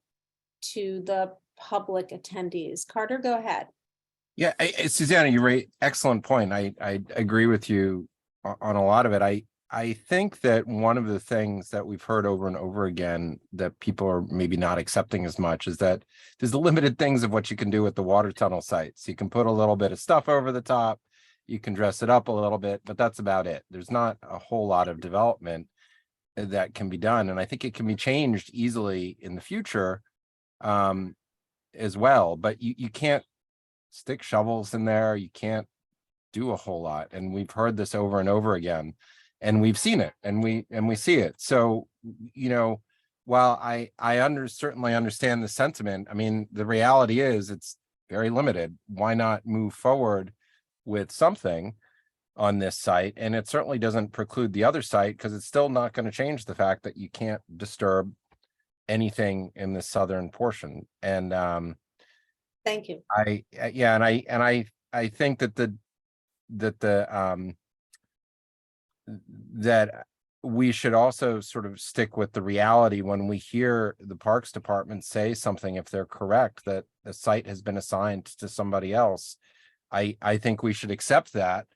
public attendees. Carter, go ahead. Yeah, Susanna, you raised excellent point. I agree with you on a lot of it. I think that one of the things that we've heard over and over again that people are maybe not accepting as much is that there's the limited things of what you can do with the water tunnel sites. You can put a little bit of stuff over the top, you can dress it up a little bit, but that's about it. There's not a whole lot of development that can be done. And I think it can be changed easily in the future as well, but you can't stick shovels in there. You can't do a whole lot. And we've heard this over and over again. And we've seen it, and we see it. So, you know, while I certainly understand the sentiment, I mean, the reality is it's very limited. Why not move forward with something on this site? And it certainly doesn't preclude the other site, because it's still not going to change the fact that you can't disturb anything in the southern portion. And thank you. I think that we should also sort of stick with the reality when we hear the Parks Department say something, if they're correct, that the site has been assigned to somebody else. I think we should accept that,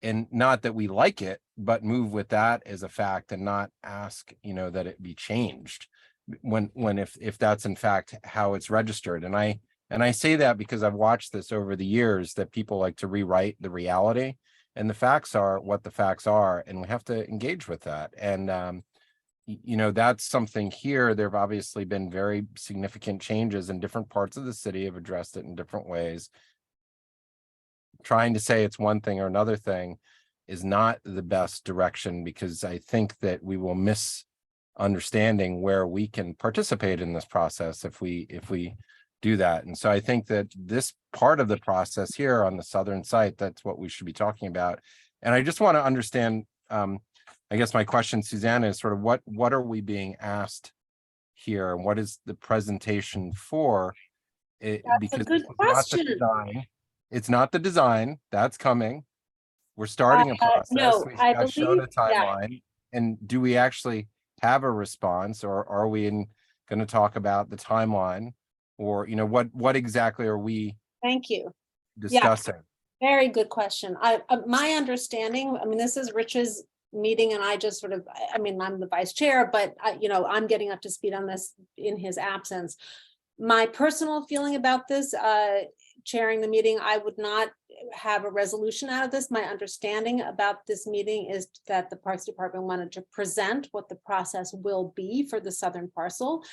and not that we like it, but move with that as a fact and not ask, you know, that it be changed if that's in fact how it's registered. And I say that because I've watched this over the years, that people like to rewrite the reality. And the facts are what the facts are, and we have to engage with that. And you know, that's something here. There have obviously been very significant changes in different parts of the city have addressed it in different ways. Trying to say it's one thing or another thing is not the best direction, because I think that we will miss understanding where we can participate in this process if we do that. And so I think that this part of the process here on the southern site, that's what we should be talking about. And I just want to understand, I guess my question, Susanna, is sort of what are we being asked here? And what is the presentation for? That's a good question. It's not the design that's coming. We're starting a process. No, We've I got to show the believe, yeah. timeline. And do we actually have a response, or are we going to talk about the timeline, or, you know, what exactly are we Thank you. discussing? Yeah, very good question. My understanding, I mean, this is Rich's meeting, and I just sort of, I mean, I'm the vice chair, but you know, I'm getting up to speed on this in his absence. My personal feeling about this, chairing the meeting, I would not have a resolution out of this. My understanding about this meeting is that the Parks Department wanted to present what the process will be for the southern parcel.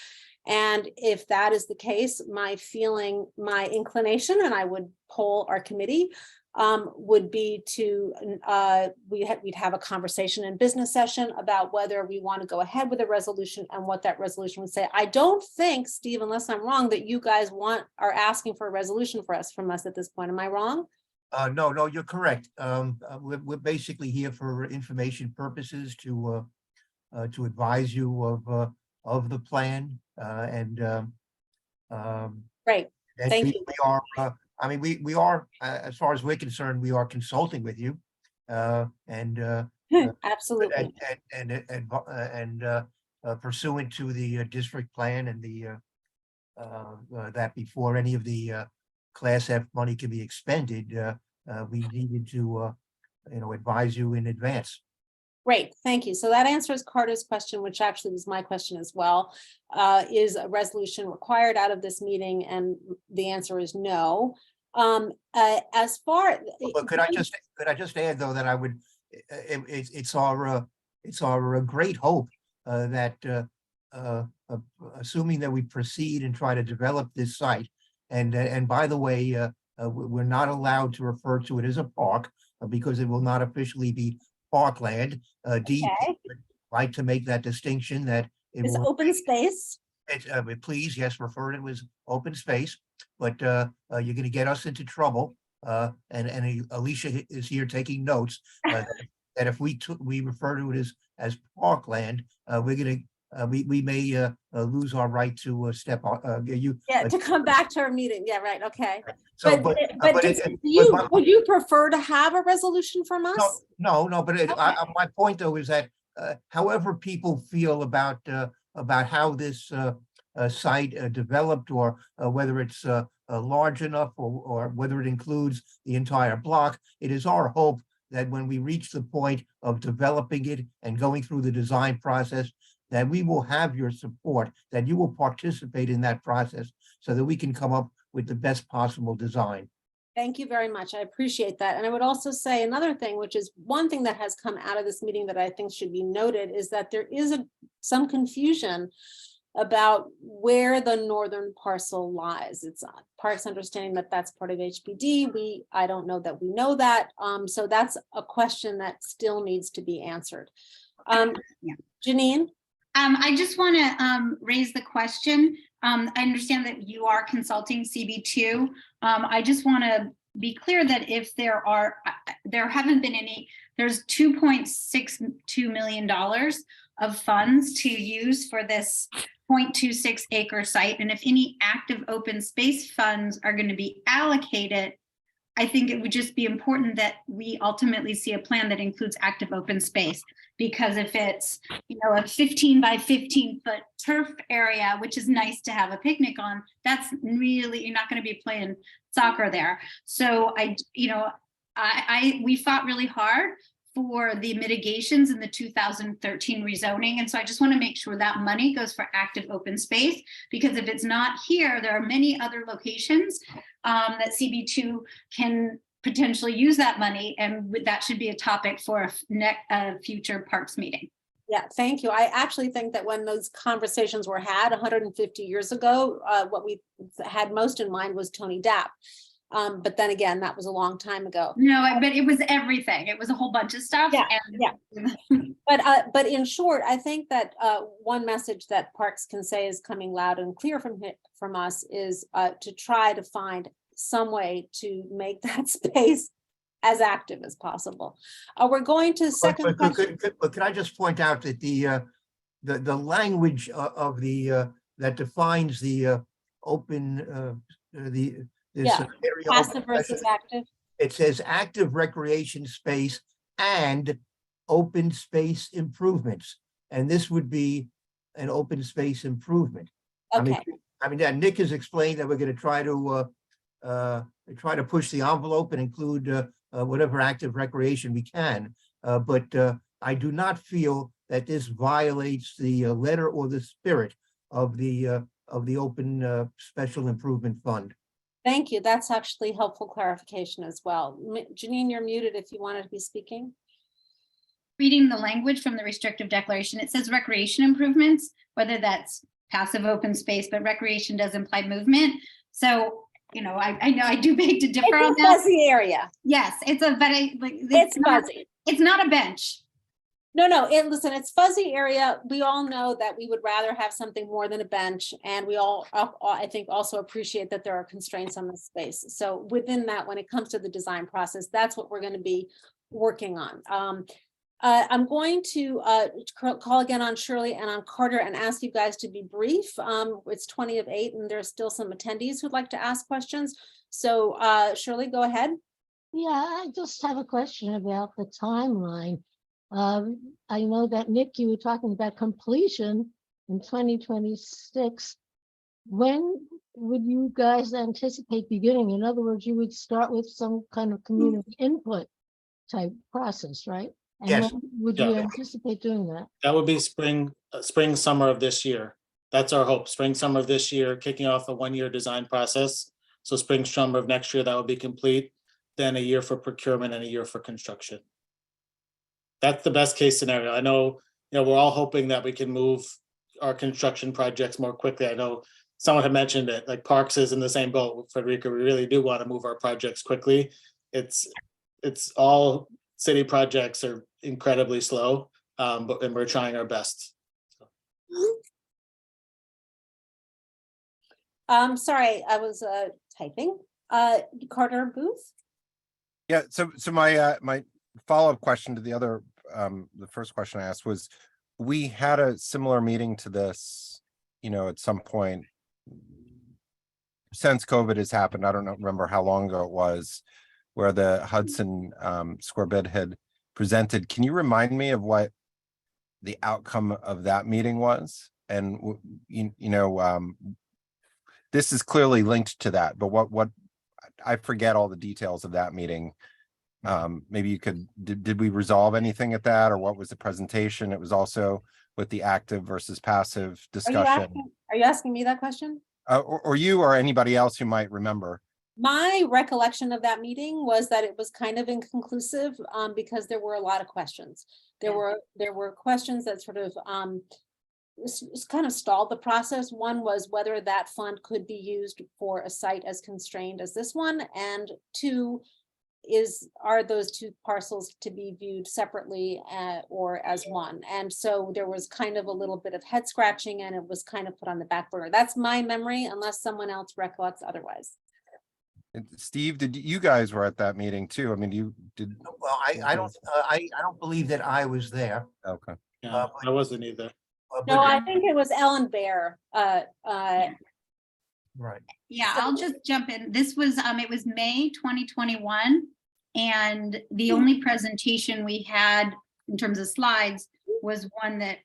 And if that is the case, my feeling, my inclination, and I would poll our committee, would be to, we'd have a conversation in business session about whether we want to go ahead with a resolution and what that resolution would say. I don't think, Steve, unless I'm wrong, that you guys are asking for a resolution from us at this point. Am I wrong? No, you're correct. We're basically here for information purposes to advise you of the plan, Great. Thank you. We are, I mean, we are, as far as we're concerned, we are consulting with you, absolutely, and pursuant to the district plan and the that before any of the Class F money can be expended, we needed to, you know, advise you in advance. Great, thank you. So that answers Carter's question, which actually was my question as well. Is a resolution required out of this meeting? And the answer is no. As far, but could I just add, though, that I would, it's our great hope that assuming that we proceed and try to develop this site, and by the way, we're not allowed to refer to it as a park because it will not officially be parkland. DEP would like to make that distinction that it's open space. Please, yes, refer to it as open space, but you're going to get us into trouble. And Alicia is here taking notes that if we refer to it as parkland, we're going to we may lose our right to step on to come back to our meeting. Yeah, right. Okay. So, would you prefer to have a resolution from us? No, but my point though is that however people feel about how this site developed, or whether it's large enough, or whether it includes the entire block, it is our hope that when we reach the point of developing it and going through the design process, that we will have your support, that you will participate in that process so that we can come up with the best possible design. Thank you very much. I appreciate that. And I would also say another thing, which is one thing that has come out of this meeting that I think should be noted, is that there is some confusion about where the northern parcel lies. It's Parks understanding that that's part of HPD. I don't know that we know that. So that's a question that still needs to be answered. Janine? I just want to raise the question. I understand that you are consulting CB2. I just want to be clear that if there haven't been any, there's $2.62 million of funds to use for this 0.26 acre site. And if any active open space funds are going to be allocated, I think it would just be important that we ultimately see a plan that includes active open space, because if it's, you know, a 15 by 15 foot turf area, which is nice to have a picnic on, that's really, you're not going to be playing soccer there. So we fought really hard for the mitigations in the 2013 rezoning. And so I just want to make sure that money goes for active open space, because if it's not here, there are many other locations that CB2 can potentially use that money. And that should be a topic for a future parks meeting. Yeah, thank you. I actually think that when those conversations were had 150 years ago, what we had most in mind was Tony Dapp. But then again, that was a long time ago. No, but it was everything. It was a whole bunch of stuff. Yeah, and But in short, I think that one message that Parks can say is coming loud and clear from us is to try to find some way to make that space as active as possible. We're going to second question. But could I just point out that the language of the that defines the open this Yeah, area passive open versus space, active. it says active recreation space and open space improvements, and this would be an open space improvement. Okay. I mean, Nick has explained that we're going to try to push the envelope and include whatever active recreation we can. But I do not feel that this violates the letter or the spirit of the open special improvement fund. Thank you. That's actually helpful clarification as well. Janine, you're muted if you wanted to be speaking. reading the language from the restrictive declaration, it says recreation improvements, whether that's passive open space, but recreation does imply movement. So, you know, I know I do beg to differ on It's a that. fuzzy area. Yes, it's a, but It's fuzzy. It's not a bench. No, listen, it's fuzzy area. We all know that we would rather have something more than a bench. And we all, I think, also appreciate that there are constraints on the space. So within that, when it comes to the design process, that's what we're going to be working on. I'm going to call again on Shirley and on Carter and ask you guys to be brief. It's 20:08 and there's still some attendees who'd like to ask questions. So Shirley, go ahead. Yeah, I just have a question about the timeline. I know that Nick, you were talking about completion in 2026. When would you guys anticipate beginning? In other words, you would start with some kind of community input type process, right? And Yes. when would you anticipate doing that? That would be spring, summer of this year. That's our hope. Spring, summer of this year, kicking off a one-year design process. So spring, summer of next year, that will be complete. Then a year for procurement and a year for construction. That's the best case scenario. I know, you know, we're all hoping that we can move our construction projects more quickly. I know someone had mentioned it, like Parks is in the same boat with Frederica. We really do want to move our projects quickly. It's all city projects are incredibly slow, and we're trying our best. Sorry, I was typing. Carter Booth. Yeah, so my my follow-up question to the first question I asked was, we had a similar meeting to this, you know, at some point since COVID has happened. I don't remember how long ago it was, where the Hudson square bid had presented. Can you remind me of what the outcome of that meeting was? And this is clearly linked to that, but what I forget all the details of that meeting. Maybe you could, did we resolve anything at that, or what was the presentation? It was also with the active versus passive discussion. Are you asking me that question? Or you or anybody else who might remember. My recollection of that meeting was that it was kind of inconclusive because there were a lot of questions. There were questions that sort of kind of stalled the process. One was whether that fund could be used for a site as constrained as this one, and two, are those two parcels to be viewed separately or as one? And so there was kind of a little bit of head scratching, and it was kind of put on the back burner. That's my memory, unless someone else recollects otherwise. Steve, you guys were at that meeting too? I mean, you did. Well, I don't believe that I was there. Okay. Yeah, I wasn't either. No, I think it was Ellen Bear. Right. Yeah, I'll just jump in. This was, it was May 2021. And the only presentation we had in terms of slides was one that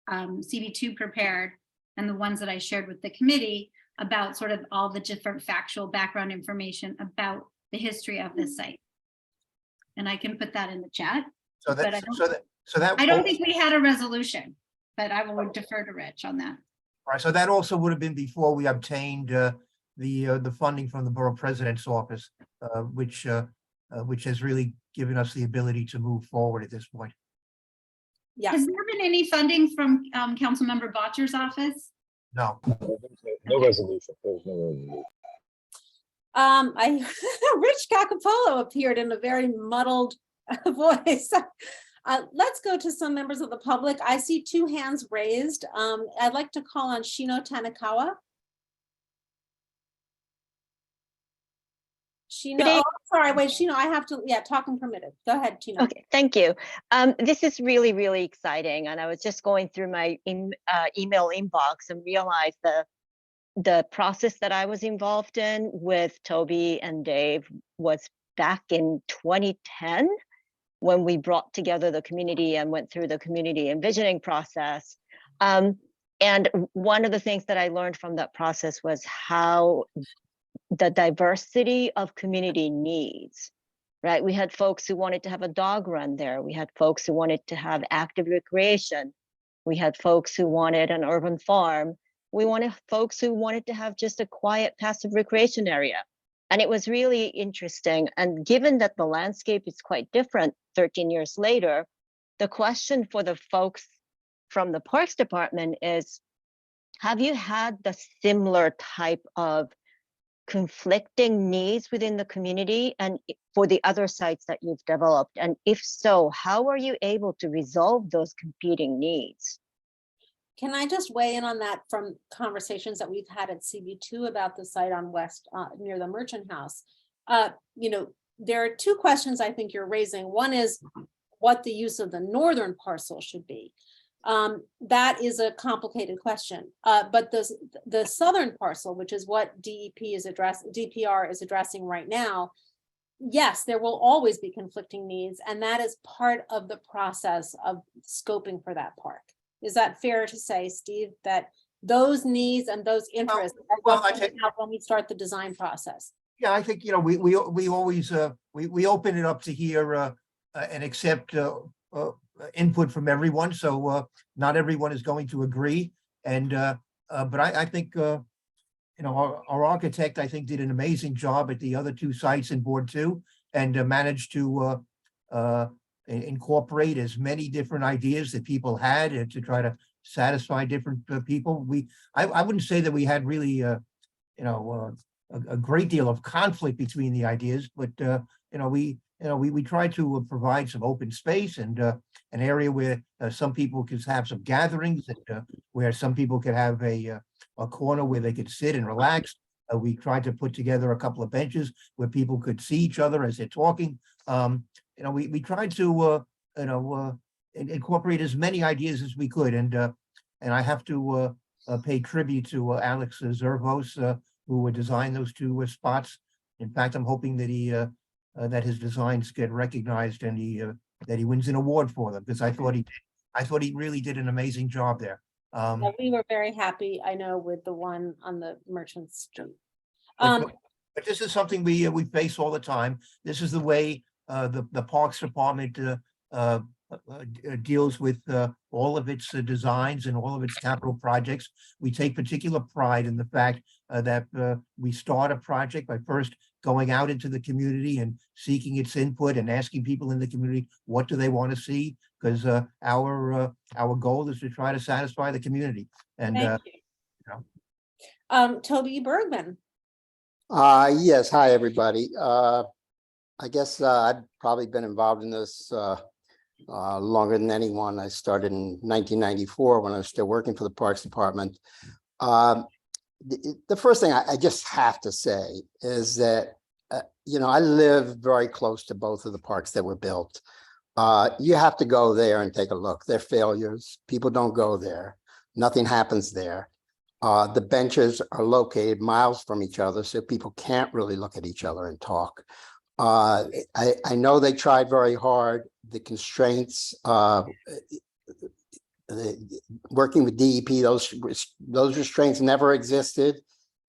CB2 prepared, and the ones that I shared with the committee about sort of all the different factual background information about the history of this site. And I can put that in the chat. So that, I don't think we had a resolution, but I will defer to Rich on that. Right. So that also would have been before we obtained the funding from the borough president's office, which has really given us the ability to move forward at this point. Yeah. Has there been any funding from Councilmember Botcher's office? No. No resolution. There's no resolution. Rich Cacapolo appeared in a very muddled voice. Let's go to some members of the public. I see 2 hands raised. I'd like to call on Shino Tanakawa. Shino, Good day. oh, sorry, wait, Shino, I have to, yeah, talking permitted. Go ahead, Shino. Okay, thank you. This is really, really exciting. And I was just going through my email inbox and realized the process that I was involved in with Toby and Dave was back in 2010 when we brought together the community and went through the community envisioning process. And one of the things that I learned from that process was how the diversity of community needs, right? We had folks who wanted to have a dog run there. We had folks who wanted to have active recreation. We had folks who wanted an urban farm. We wanted folks who wanted to have just a quiet, passive recreation area. And it was really interesting. And given that the landscape is quite different 13 years later, the question for the folks from the Parks Department is, have you had the similar type of conflicting needs within the community and for the other sites that you've developed? And if so, how are you able to resolve those competing needs? Can I just weigh in on that from conversations that we've had at CB2 about the site on West near the Merchant House? You know, there are 2 questions I think you're raising. One is what the use of the northern parcel should be. That is a complicated question. But the southern parcel, which is what DPR is addressing right now, yes, there will always be conflicting needs, and that is part of the process of scoping for that park. Is that fair to say, Steve, that those needs and those interests are what we have when we start the design process? Yeah, I think, you know, we always we open it up to hear and accept input from everyone. So not everyone is going to agree. And but I think you know, our architect, I think, did an amazing job at the other 2 sites in Board 2 and managed to incorporate as many different ideas that people had to try to satisfy different people. I wouldn't say that we had really you know, a great deal of conflict between the ideas, but you know, we tried to provide some open space and an area where some people could have some gatherings, and where some people could have a corner where they could sit and relax. We tried to put together a couple of benches where people could see each other as they're talking. You know, we tried to you know, incorporate as many ideas as we could, and I have to pay tribute to Alex Zervos, who designed those 2 spots. In fact, I'm hoping that he that his designs get recognized and that he wins an award for them, because I thought he really did an amazing job there. Yeah, we were very happy, I know, with the one on the Merchant Street. But this is something we face all the time. This is the way the Parks Department deals with all of its designs and all of its capital projects. We take particular pride in the fact that we start a project by first going out into the community and seeking its input and asking people in the community, what do they want to see? Because our goal is to try to satisfy the community. And Thank you. you know. Toby Bergman. Yes, hi, everybody. I guess I've probably been involved in this longer than anyone. I started in 1994 when I was still working for the Parks Department. The first thing I just have to say is that, you know, I live very close to both of the parks that were built. You have to go there and take a look. They're failures. People don't go there. Nothing happens there. The benches are located miles from each other, so people can't really look at each other and talk. I know they tried very hard. The constraints, working with DEP, those restraints never existed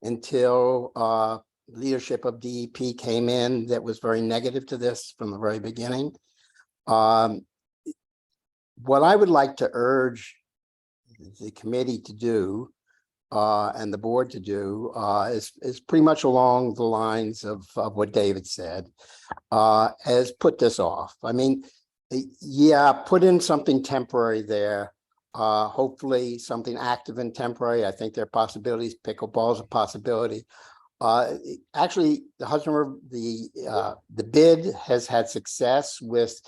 until leadership of DEP came in that was very negative to this from the very beginning. What I would like to urge the committee to do and the board to do is pretty much along the lines of what David said, is put this off. I mean, Yeah, put in something temporary there. Hopefully something active and temporary. I think there are possibilities. Pickleball is a possibility. Actually, the Hudson River, the bid has had success with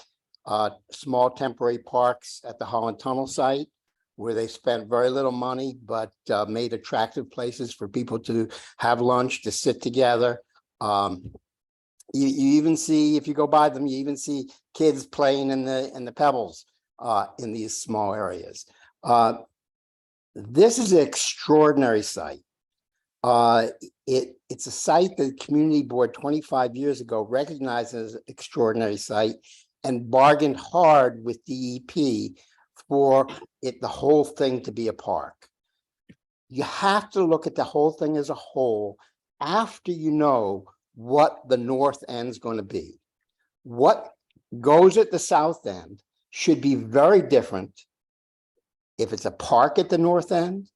small temporary parks at the Holland Tunnel site, where they spent very little money, but made attractive places for people to have lunch, to sit together. You even see, if you go by them, you even see kids playing in the pebbles in these small areas. This is an extraordinary site. It's a site that the community board 25 years ago recognized as an extraordinary site and bargained hard with DEP for the whole thing to be a park. You have to look at the whole thing as a whole after you know what the north end is going to be. What goes at the south end should be very different if it's a park at the north end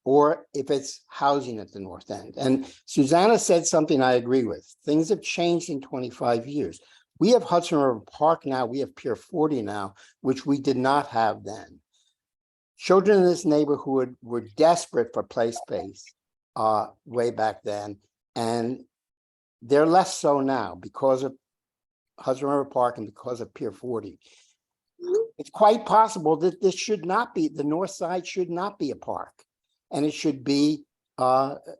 or if it's housing at the north end. And Susanna said something I agree with. Things have changed in 25 years. We have Hudson River Park now, we have Pier 40 now, which we did not have then. Children in this neighborhood were desperate for play space way back then, and they're less so now because of Hudson River Park and because of Pier 40. It's quite possible that this should not be, the north side should not be a park, and it should be affordable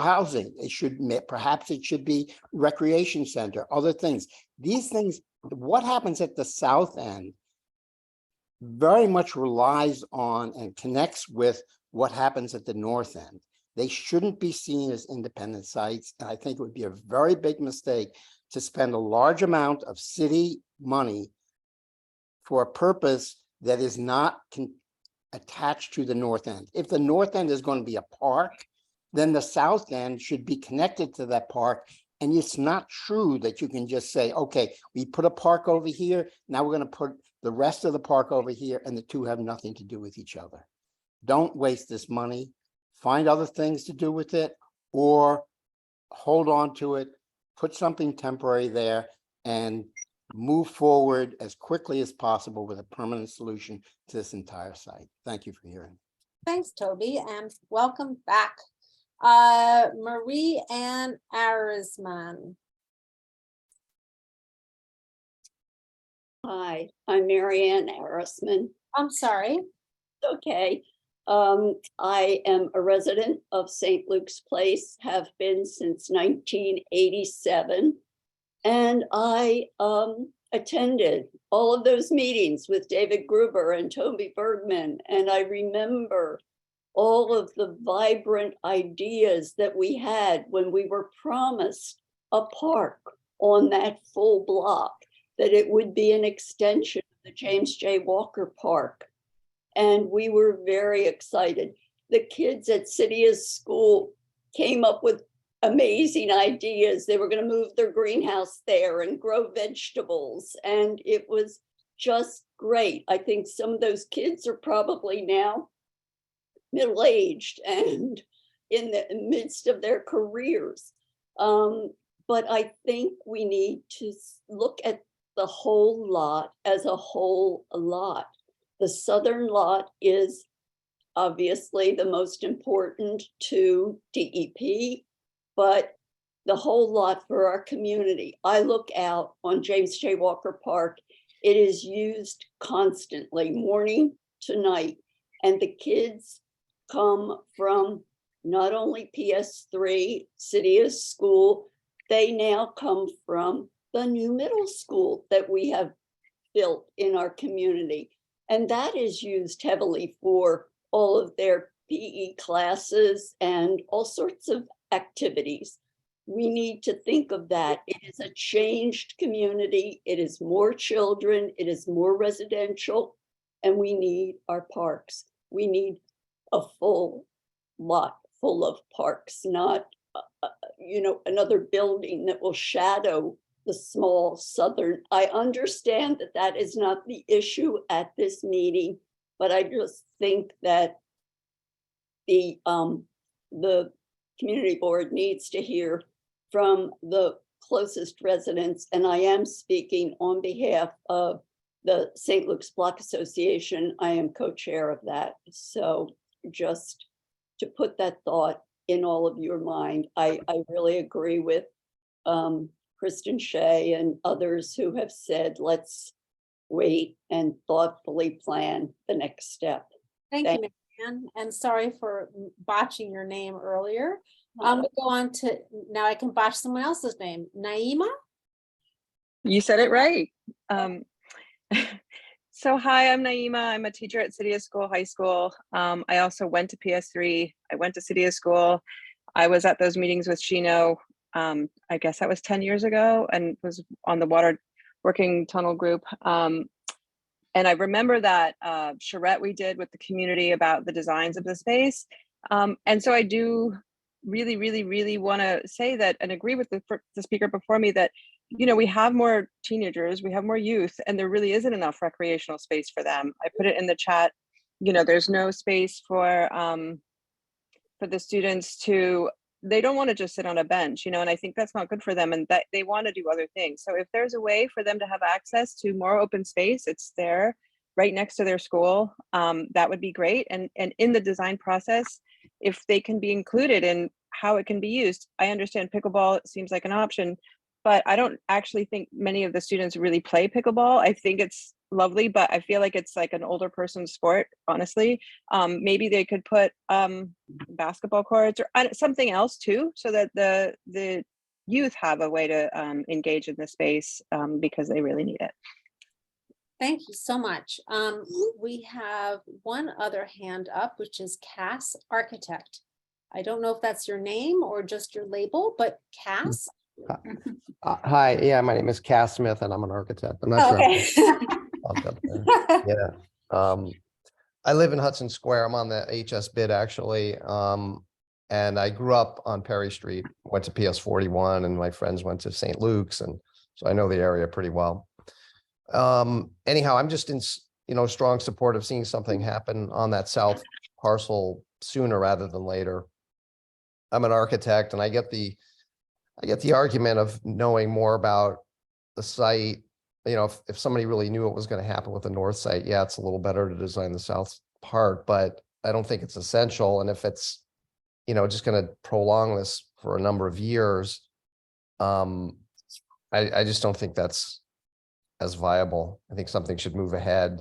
housing. It should, perhaps it should be recreation center, other things. These things, what happens at the south end very much relies on and connects with what happens at the north end. They shouldn't be seen as independent sites. And I think it would be a very big mistake to spend a large amount of city money for a purpose that is not attached to the north end. If the north end is going to be a park, then the south end should be connected to that park. And it's not true that you can just say, okay, we put a park over here, now we're going to put the rest of the park over here, and the two have nothing to do with each other. Don't waste this money. Find other things to do with it, or hold on to it, put something temporary there, and move forward as quickly as possible with a permanent solution to this entire site. Thank you for hearing. Thanks, Toby, and welcome back. Marie Ann Arisman. Hi, I'm Mary Ann Arisman. I'm sorry. Okay. I am a resident of St. Luke's Place, have been since 1987. And I attended all of those meetings with David Gruber and Toby Bergman. And I remember all of the vibrant ideas that we had when we were promised a park on that full block, that it would be an extension of the James J. Walker Park. And we were very excited. The kids at Cydia's school came up with amazing ideas. They were going to move their greenhouse there and grow vegetables. And it was just great. I think some of those kids are probably now middle-aged and in the midst of their careers. But I think we need to look at the whole lot as a whole lot. The southern lot is obviously the most important to DEP, but the whole lot for our community. I look out on James J. Walker Park. It is used constantly, morning to night, and the kids come from not only PS3, Cydia's school, they now come from the new middle school that we have built in our community. And that is used heavily for all of their PE classes and all sorts of activities. We need to think of that. It is a changed community. It is more children. It is more residential. And we need our parks. We need a full lot full of parks, not another building that will shadow the small southern. I understand that that is not the issue at this meeting, but I just think that the community board needs to hear from the closest residents, and I am speaking on behalf of the St. Luke's Block Association. I am co-chair of that. So just to put that thought in all of your mind, I really agree with Kristen Shea and others who have said, let's wait and thoughtfully plan the next step. Thank you, Marianne, and sorry for botching your name earlier. We'll go on to, now I can botch someone else's name. Naima? You said it right. So hi, I'm Naima. I'm a teacher at City of School High School. I also went to PS3. I went to City of School. I was at those meetings with Shino. I guess that was 10 years ago, and was on the water working tunnel group. And I remember that charrette we did with the community about the designs of the space. And so I do really want to say that and agree with the speaker before me that, you know, we have more teenagers, we have more youth, and there really isn't enough recreational space for them. I put it in the chat, you know, there's no space for the students to, they don't want to just sit on a bench, you know, and I think that's not good for them, and that they want to do other things. So if there's a way for them to have access to more open space, it's there right next to their school, that would be great. And in the design process, if they can be included in how it can be used. I understand pickleball seems like an option, but I don't actually think many of the students really play pickleball. I think it's lovely, but I feel like it's like an older person's sport, honestly. Maybe they could put basketball courts or something else too, so that the youth have a way to engage in the space because they really need it. Thank you so much. We have one other hand up, which is Cass Architect. I don't know if that's your name or just your label, but Cass. Hi, yeah, my name is Cass Smith and I'm an architect. I'm not sure. Okay. Yeah. I live in Hudson Square. I'm on the HS bid actually. And I grew up on Perry Street, went to PS 41 and my friends went to St. Luke's. And so I know the area pretty well. Anyhow, I'm just in, strong support of seeing something happen on that south parcel sooner rather than later. I'm an architect and I get the argument of knowing more about the site. If somebody really knew what was going to happen with the north site, yeah, it's a little better to design the south part, but I don't think it's essential. And if it's, just going to prolong this for a number of years, I just don't think that's as viable. I think something should move ahead.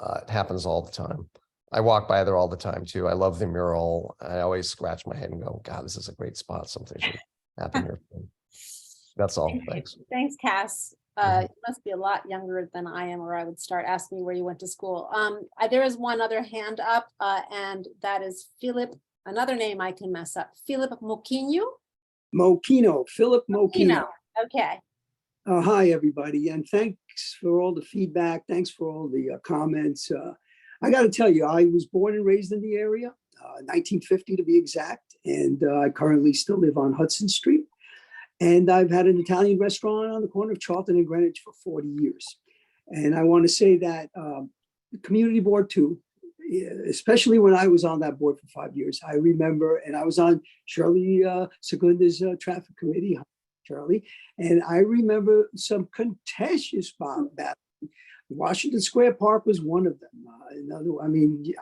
It happens all the time. I walk by there all the time too. I love the mural. I always scratch my head and go, God, this is a great spot. Something should happen here. That's all. Thanks. Thanks, Cass. You must be a lot younger than I am, or I would start asking you where you went to school. There is one other hand up, and that is Philip, another name I can mess up. Philip Moquino? Philip Moquino. Okay. Hi, everybody, and thanks for all the feedback. Thanks for all the comments. I got to tell you, I was born and raised in the area, 1950 to be exact, and I currently still live on Hudson Street. And I've had an Italian restaurant on the corner of Charlton and Greenwich for 40 years. And I want to say that the community board too, especially when I was on that board for 5 years, I remember, and I was on Shirley Segunda's traffic committee, Charlie, and I remember some contentious battles. Washington Square Park was one of them.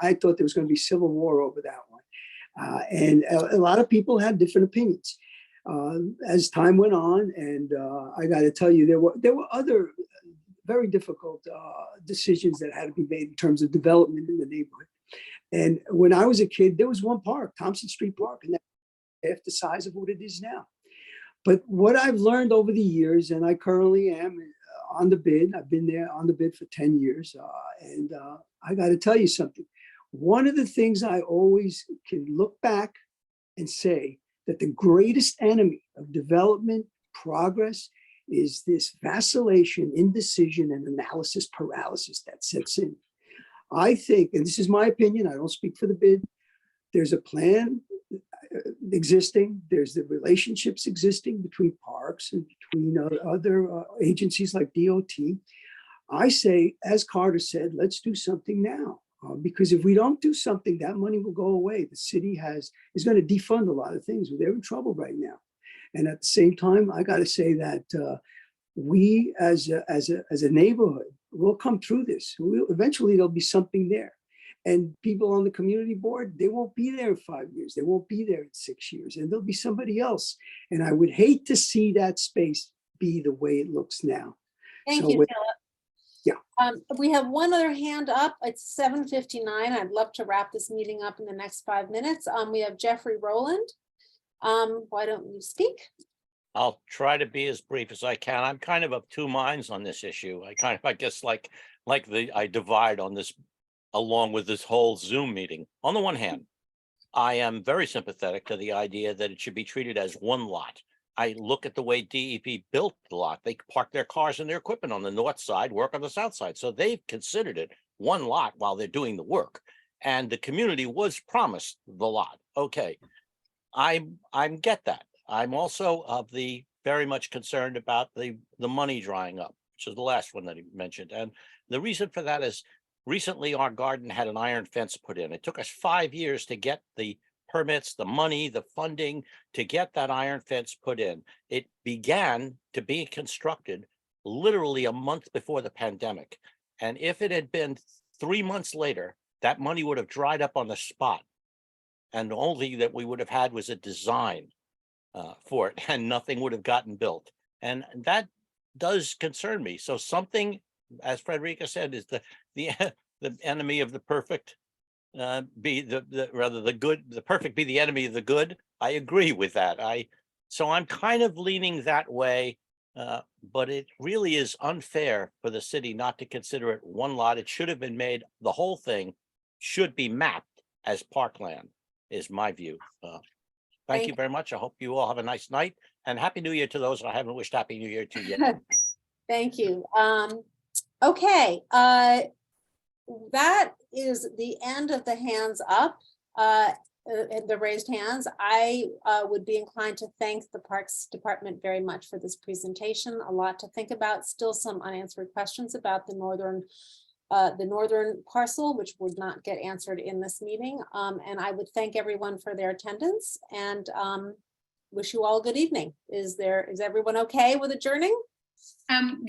I thought there was going to be civil war over that one. And a lot of people had different opinions. As time went on, and I got to tell you, there were other very difficult decisions that had to be made in terms of development in the neighborhood. And when I was a kid, there was one park, Thompson Street Park, and that's half the size of what it is now. But what I've learned over the years, and I currently am on the bid, I've been there on the bid for 10 years, and I got to tell you something. One of the things I always can look back and say that the greatest enemy of development progress is this vacillation, indecision, and analysis paralysis that sets in. I think, and this is my opinion, I don't speak for the bid, there's a plan existing, there's the relationships existing between parks and between other agencies like DOT. I say, as Carter said, let's do something now. Because if we don't do something, that money will go away. The city is going to defund a lot of things. They're in trouble right now. And at the same time, I got to say that we as a neighborhood will come through this. Eventually there'll be something there. And people on the community board, they won't be there in 5 years. They won't be there in 6 years, and there'll be somebody else. And I would hate to see that space be the way it looks now. Thank So you, with- Philip. Yeah. We have one other hand up. It's 7:59. I'd love to wrap this meeting up in the next 5 minutes. We have Jeffrey Rowland. Why don't you speak? I'll try to be as brief as I can. I'm kind of two minds on this issue. I guess I divide on this along with this whole Zoom meeting. On the one hand, I am very sympathetic to the idea that it should be treated as one lot. I look at the way DEP built the lot. They park their cars and their equipment on the north side, work on the south side. So they've considered it one lot while they're doing the work. And the community was promised the lot. Okay, I get that. I'm also very much concerned about the money drying up, which is the last one that he mentioned. And the reason for that is recently our garden had an iron fence put in. It took us 5 years to get the permits, the money, the funding to get that iron fence put in. It began to be constructed literally a month before the pandemic. And if it had been 3 months later, that money would have dried up on the spot. And the only that we would have had was a design for it, and nothing would have gotten built. And that does concern me. So something, as Frederica said, is the enemy of the perfect. Be the perfect be the enemy of the good. I agree with that. So I'm kind of leaning that way, but it really is unfair for the city not to consider it one lot. It should have been made, the whole thing should be mapped as parkland, is my view. Thank you very much. I hope you all have a nice night, and Happy New Year to those I haven't wished Happy New Year to yet. Thank you. Okay, that is the end of the hands up, the raised hands. I would be inclined to thank the Parks Department very much for this presentation. A lot to think about, still some unanswered questions about the northern parcel, which would not get answered in this meeting. And I would thank everyone for their attendance and wish you all a good evening. Is everyone okay with adjourning?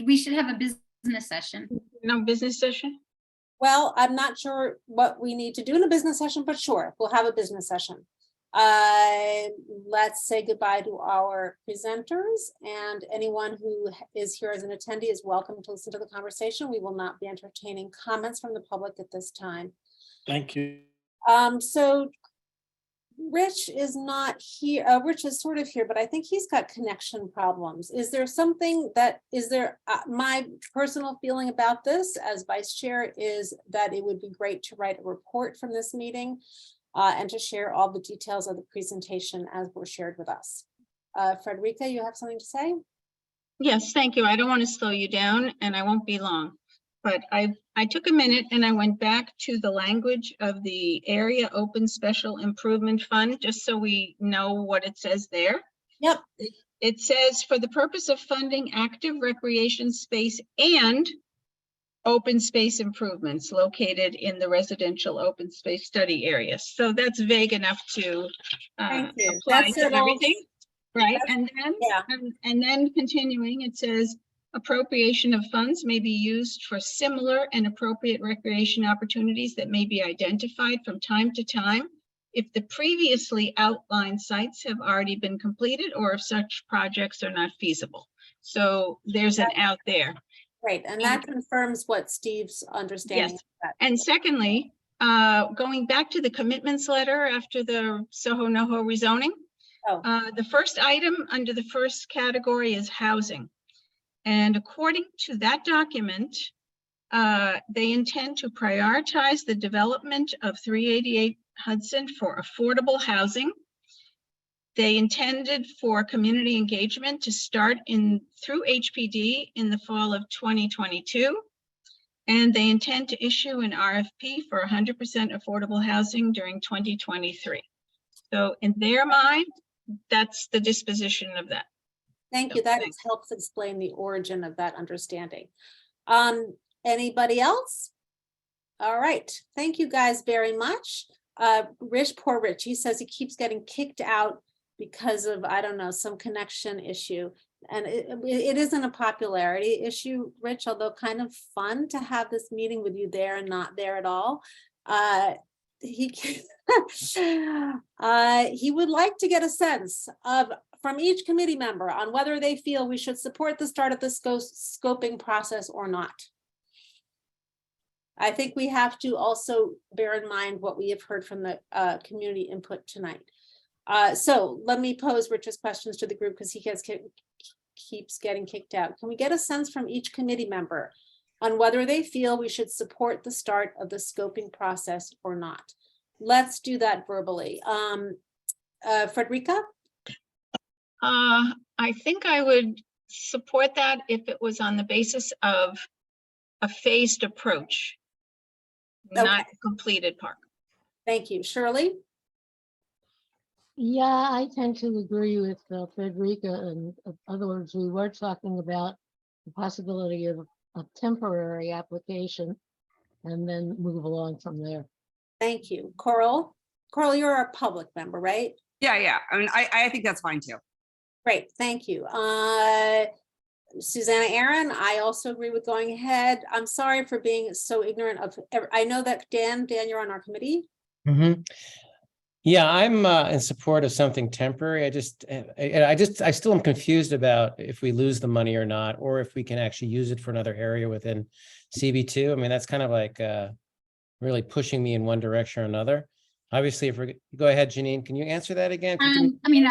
We should have a business session. No business session? Well, I'm not sure what we need to do in a business session, but sure, we'll have a business session. Let's say goodbye to our presenters, and anyone who is here as an attendee is welcome to listen to the conversation. We will not be entertaining comments from the public at this time. Thank you. So Rich is not here. Rich is sort of here, but I think he's got connection problems. Is there something my personal feeling about this as vice chair is that it would be great to write a report from this meeting and to share all the details of the presentation as were shared with us. Frederica, you have something to say? Yes, thank you. I don't want to slow you down, and I won't be long. But I took a minute and I went back to the language of the Area Open Special Improvement Fund, just so we know what it says there. Yep. It says, for the purpose of funding active recreation space and open space improvements located in the residential open space study areas. So that's vague enough to apply to everything, right? And then continuing, it says, appropriation of funds may be used for similar and appropriate recreation opportunities that may be identified from time to time if the previously outlined sites have already been completed or if such projects are not feasible. So there's an out there. Great, and that confirms what Steve's understanding. Yes, and secondly, going back to the commitments letter after the Soho NoHo rezoning, the first item under the first category is housing. And according to that document, they intend to prioritize the development of 388 Hudson for affordable housing. They intended for community engagement to start through HPD in the fall of 2022. And they intend to issue an RFP for 100% affordable housing during 2023. So in their mind, that's the disposition of that. Thank you. That helps explain the origin of that understanding. Anybody else? All right. Thank you guys very much. Poor Rich, he says he keeps getting kicked out because of, I don't know, some connection issue. And it isn't a popularity issue, Rich, although kind of fun to have this meeting with you there and not there at all. He would like to get a sense of from each committee member on whether they feel we should support the start of the scoping process or not. I think we have to also bear in mind what we have heard from the community input tonight. So let me pose Rich's questions to the group because he keeps getting kicked out. Can we get a sense from each committee member on whether they feel we should support the start of the scoping process or not? Let's do that verbally. Frederica? I think I would support that if it was on the basis of a phased approach, not a completed park. Thank you. Shirley? Yeah, I tend to agree with Frederica. And in other words, we were talking about the possibility of a temporary application and then move along from there. Thank you. Coral? Coral, you're a public member, right? Yeah. I mean, I think that's fine too. Great, thank you. Susanna Aaron, I also agree with going ahead. I'm sorry for being so ignorant of, I know that Dan, you're on our committee. Yeah, I'm in support of something temporary. I still am confused about if we lose the money or not, or if we can actually use it for another area within CB2. I mean, that's kind of like really pushing me in one direction or another. Obviously, if we go ahead, Janine, can you answer that again? I mean,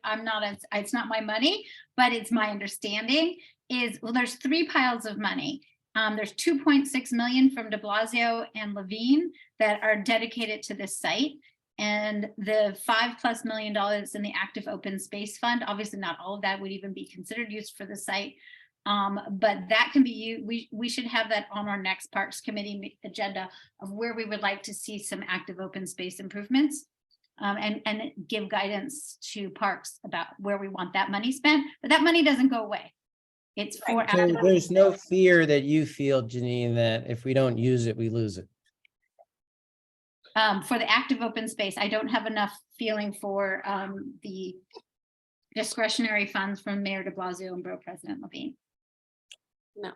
I'm not, it's not my money, but it's my understanding is, well, there's 3 piles of money. There's 2.6 million from de Blasio and Levine that are dedicated to this site. And the $5+ million in the active open space fund, obviously not all of that would even be considered used for the site. But that can be used. We should have that on our next Parks Committee agenda of where we would like to see some active open space improvements, and give guidance to parks about where we want that money spent. But that money doesn't go away. It's for So there's no fear that you feel, Janine, that if we don't use it, we lose it. For the active open space, I don't have enough feeling for the discretionary funds from Mayor de Blasio and Borough President Levine. No,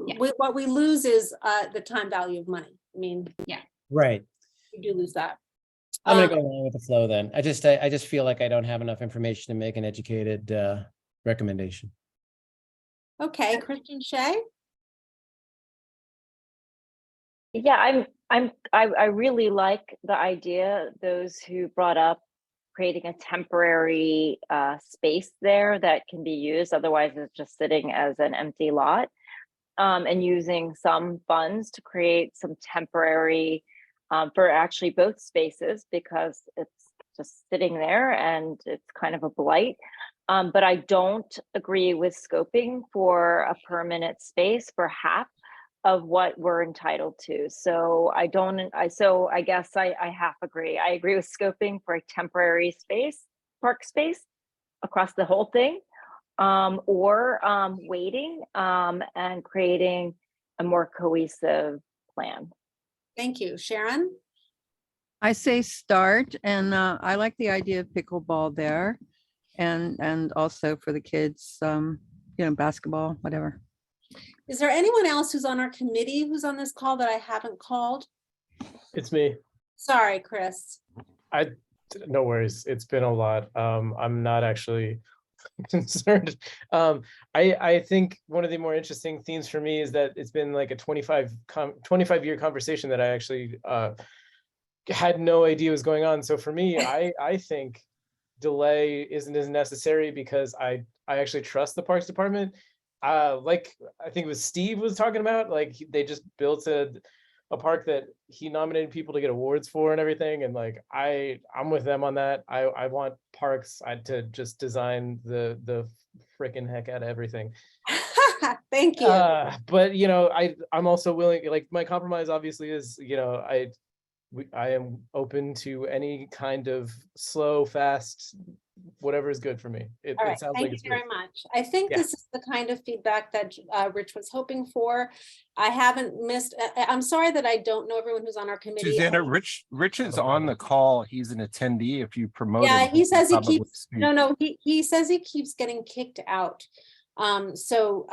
yeah. What we lose is the time value of money. I mean, yeah, right. You do lose that. I'm gonna go along with the flow then. I just feel like I don't have enough information to make an educated recommendation. Okay, Christian Shea. Yeah, I really like the idea, those who brought up creating a temporary space there that can be used, otherwise it's just sitting as an empty lot, and using some funds to create some temporary for actually both spaces, because it's just sitting there and it's kind of a blight. But I don't agree with scoping for a permanent space for half of what we're entitled to. So I guess I half agree. I agree with scoping for a temporary space, park space across the whole thing, or waiting and creating a more cohesive plan. Thank you. Sharon? I say start, and I like the idea of pickleball there, and also for the kids, basketball, whatever. Is there anyone else who's on our committee who's on this call that I haven't called? It's me. Sorry, Chris. No worries. It's been a lot. I'm not actually concerned. I think one of the more interesting themes for me is that it's been like a 25-year conversation that I actually had no idea was going on. So for me, I think delay isn't as necessary because I actually trust the Parks Department. Like I think it was Steve was talking about, like they just built a park that he nominated people to get awards for and everything, and like I'm with them on that. I want parks to just design the freaking heck out of everything. Thank you. But I'm also willing, like my compromise obviously is, I am open to any kind of slow, fast whatever is good for me. It All right, sounds thank like you it's good. very much. I think Yeah. this is the kind of feedback that Rich was hoping for. I haven't missed, I'm sorry that I don't know everyone who's on our committee. Susanna, Rich is on the call. He's an attendee. If you promote Yeah, him, he says he probably keeps, speak. no, he says he keeps getting kicked out. So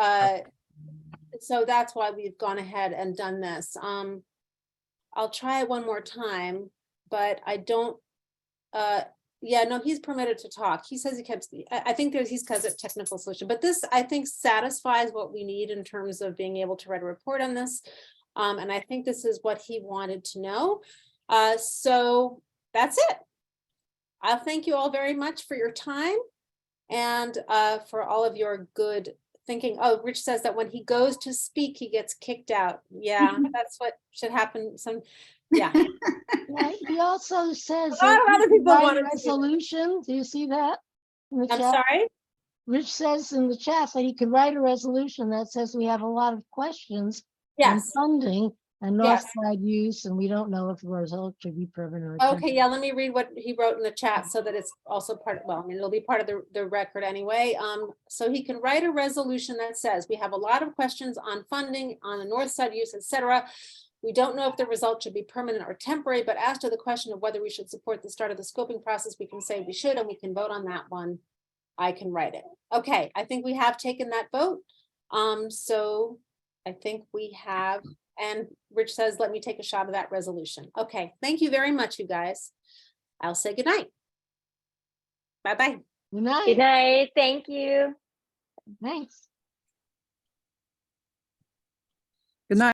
that's why we've gone ahead and done this. I'll try it one more time, but I don't, yeah, no, he's permitted to talk. He says he kept, I think he's because of technical solution, but this, I think, satisfies what we need in terms of being able to write a report on this. And I think this is what he wanted to know. So that's it. I'll thank you all very much for your time and for all of your good thinking. Oh, Rich says that when he goes to speak, he gets kicked out. Yeah, that's what should happen. Yeah. Yeah, he also says A lot that of he other could people write wanted a to do it. resolution. Do you see that? in the I'm chat? sorry? Rich says in the chat that he could write a resolution that says we have a lot of questions on Yes. funding and Yes. Northside use, and we don't know if the result should be permanent or Okay, temporary. yeah, let me read what he wrote in the chat so that it's also part of, well, I mean, it'll be part of the record anyway. So he can write a resolution that says, we have a lot of questions on funding, on the north side use, etc. We don't know if the result should be permanent or temporary, but as to the question of whether we should support the start of the scoping process, we can say we should, and we can vote on that one. I can write it. Okay, I think we have taken that vote. So I think we have, and Rich says, let me take a shot of that resolution. Okay, thank you very much, you guys. I'll say good night. Bye-bye. Good night. Good night. Thank you. Thanks. Good night.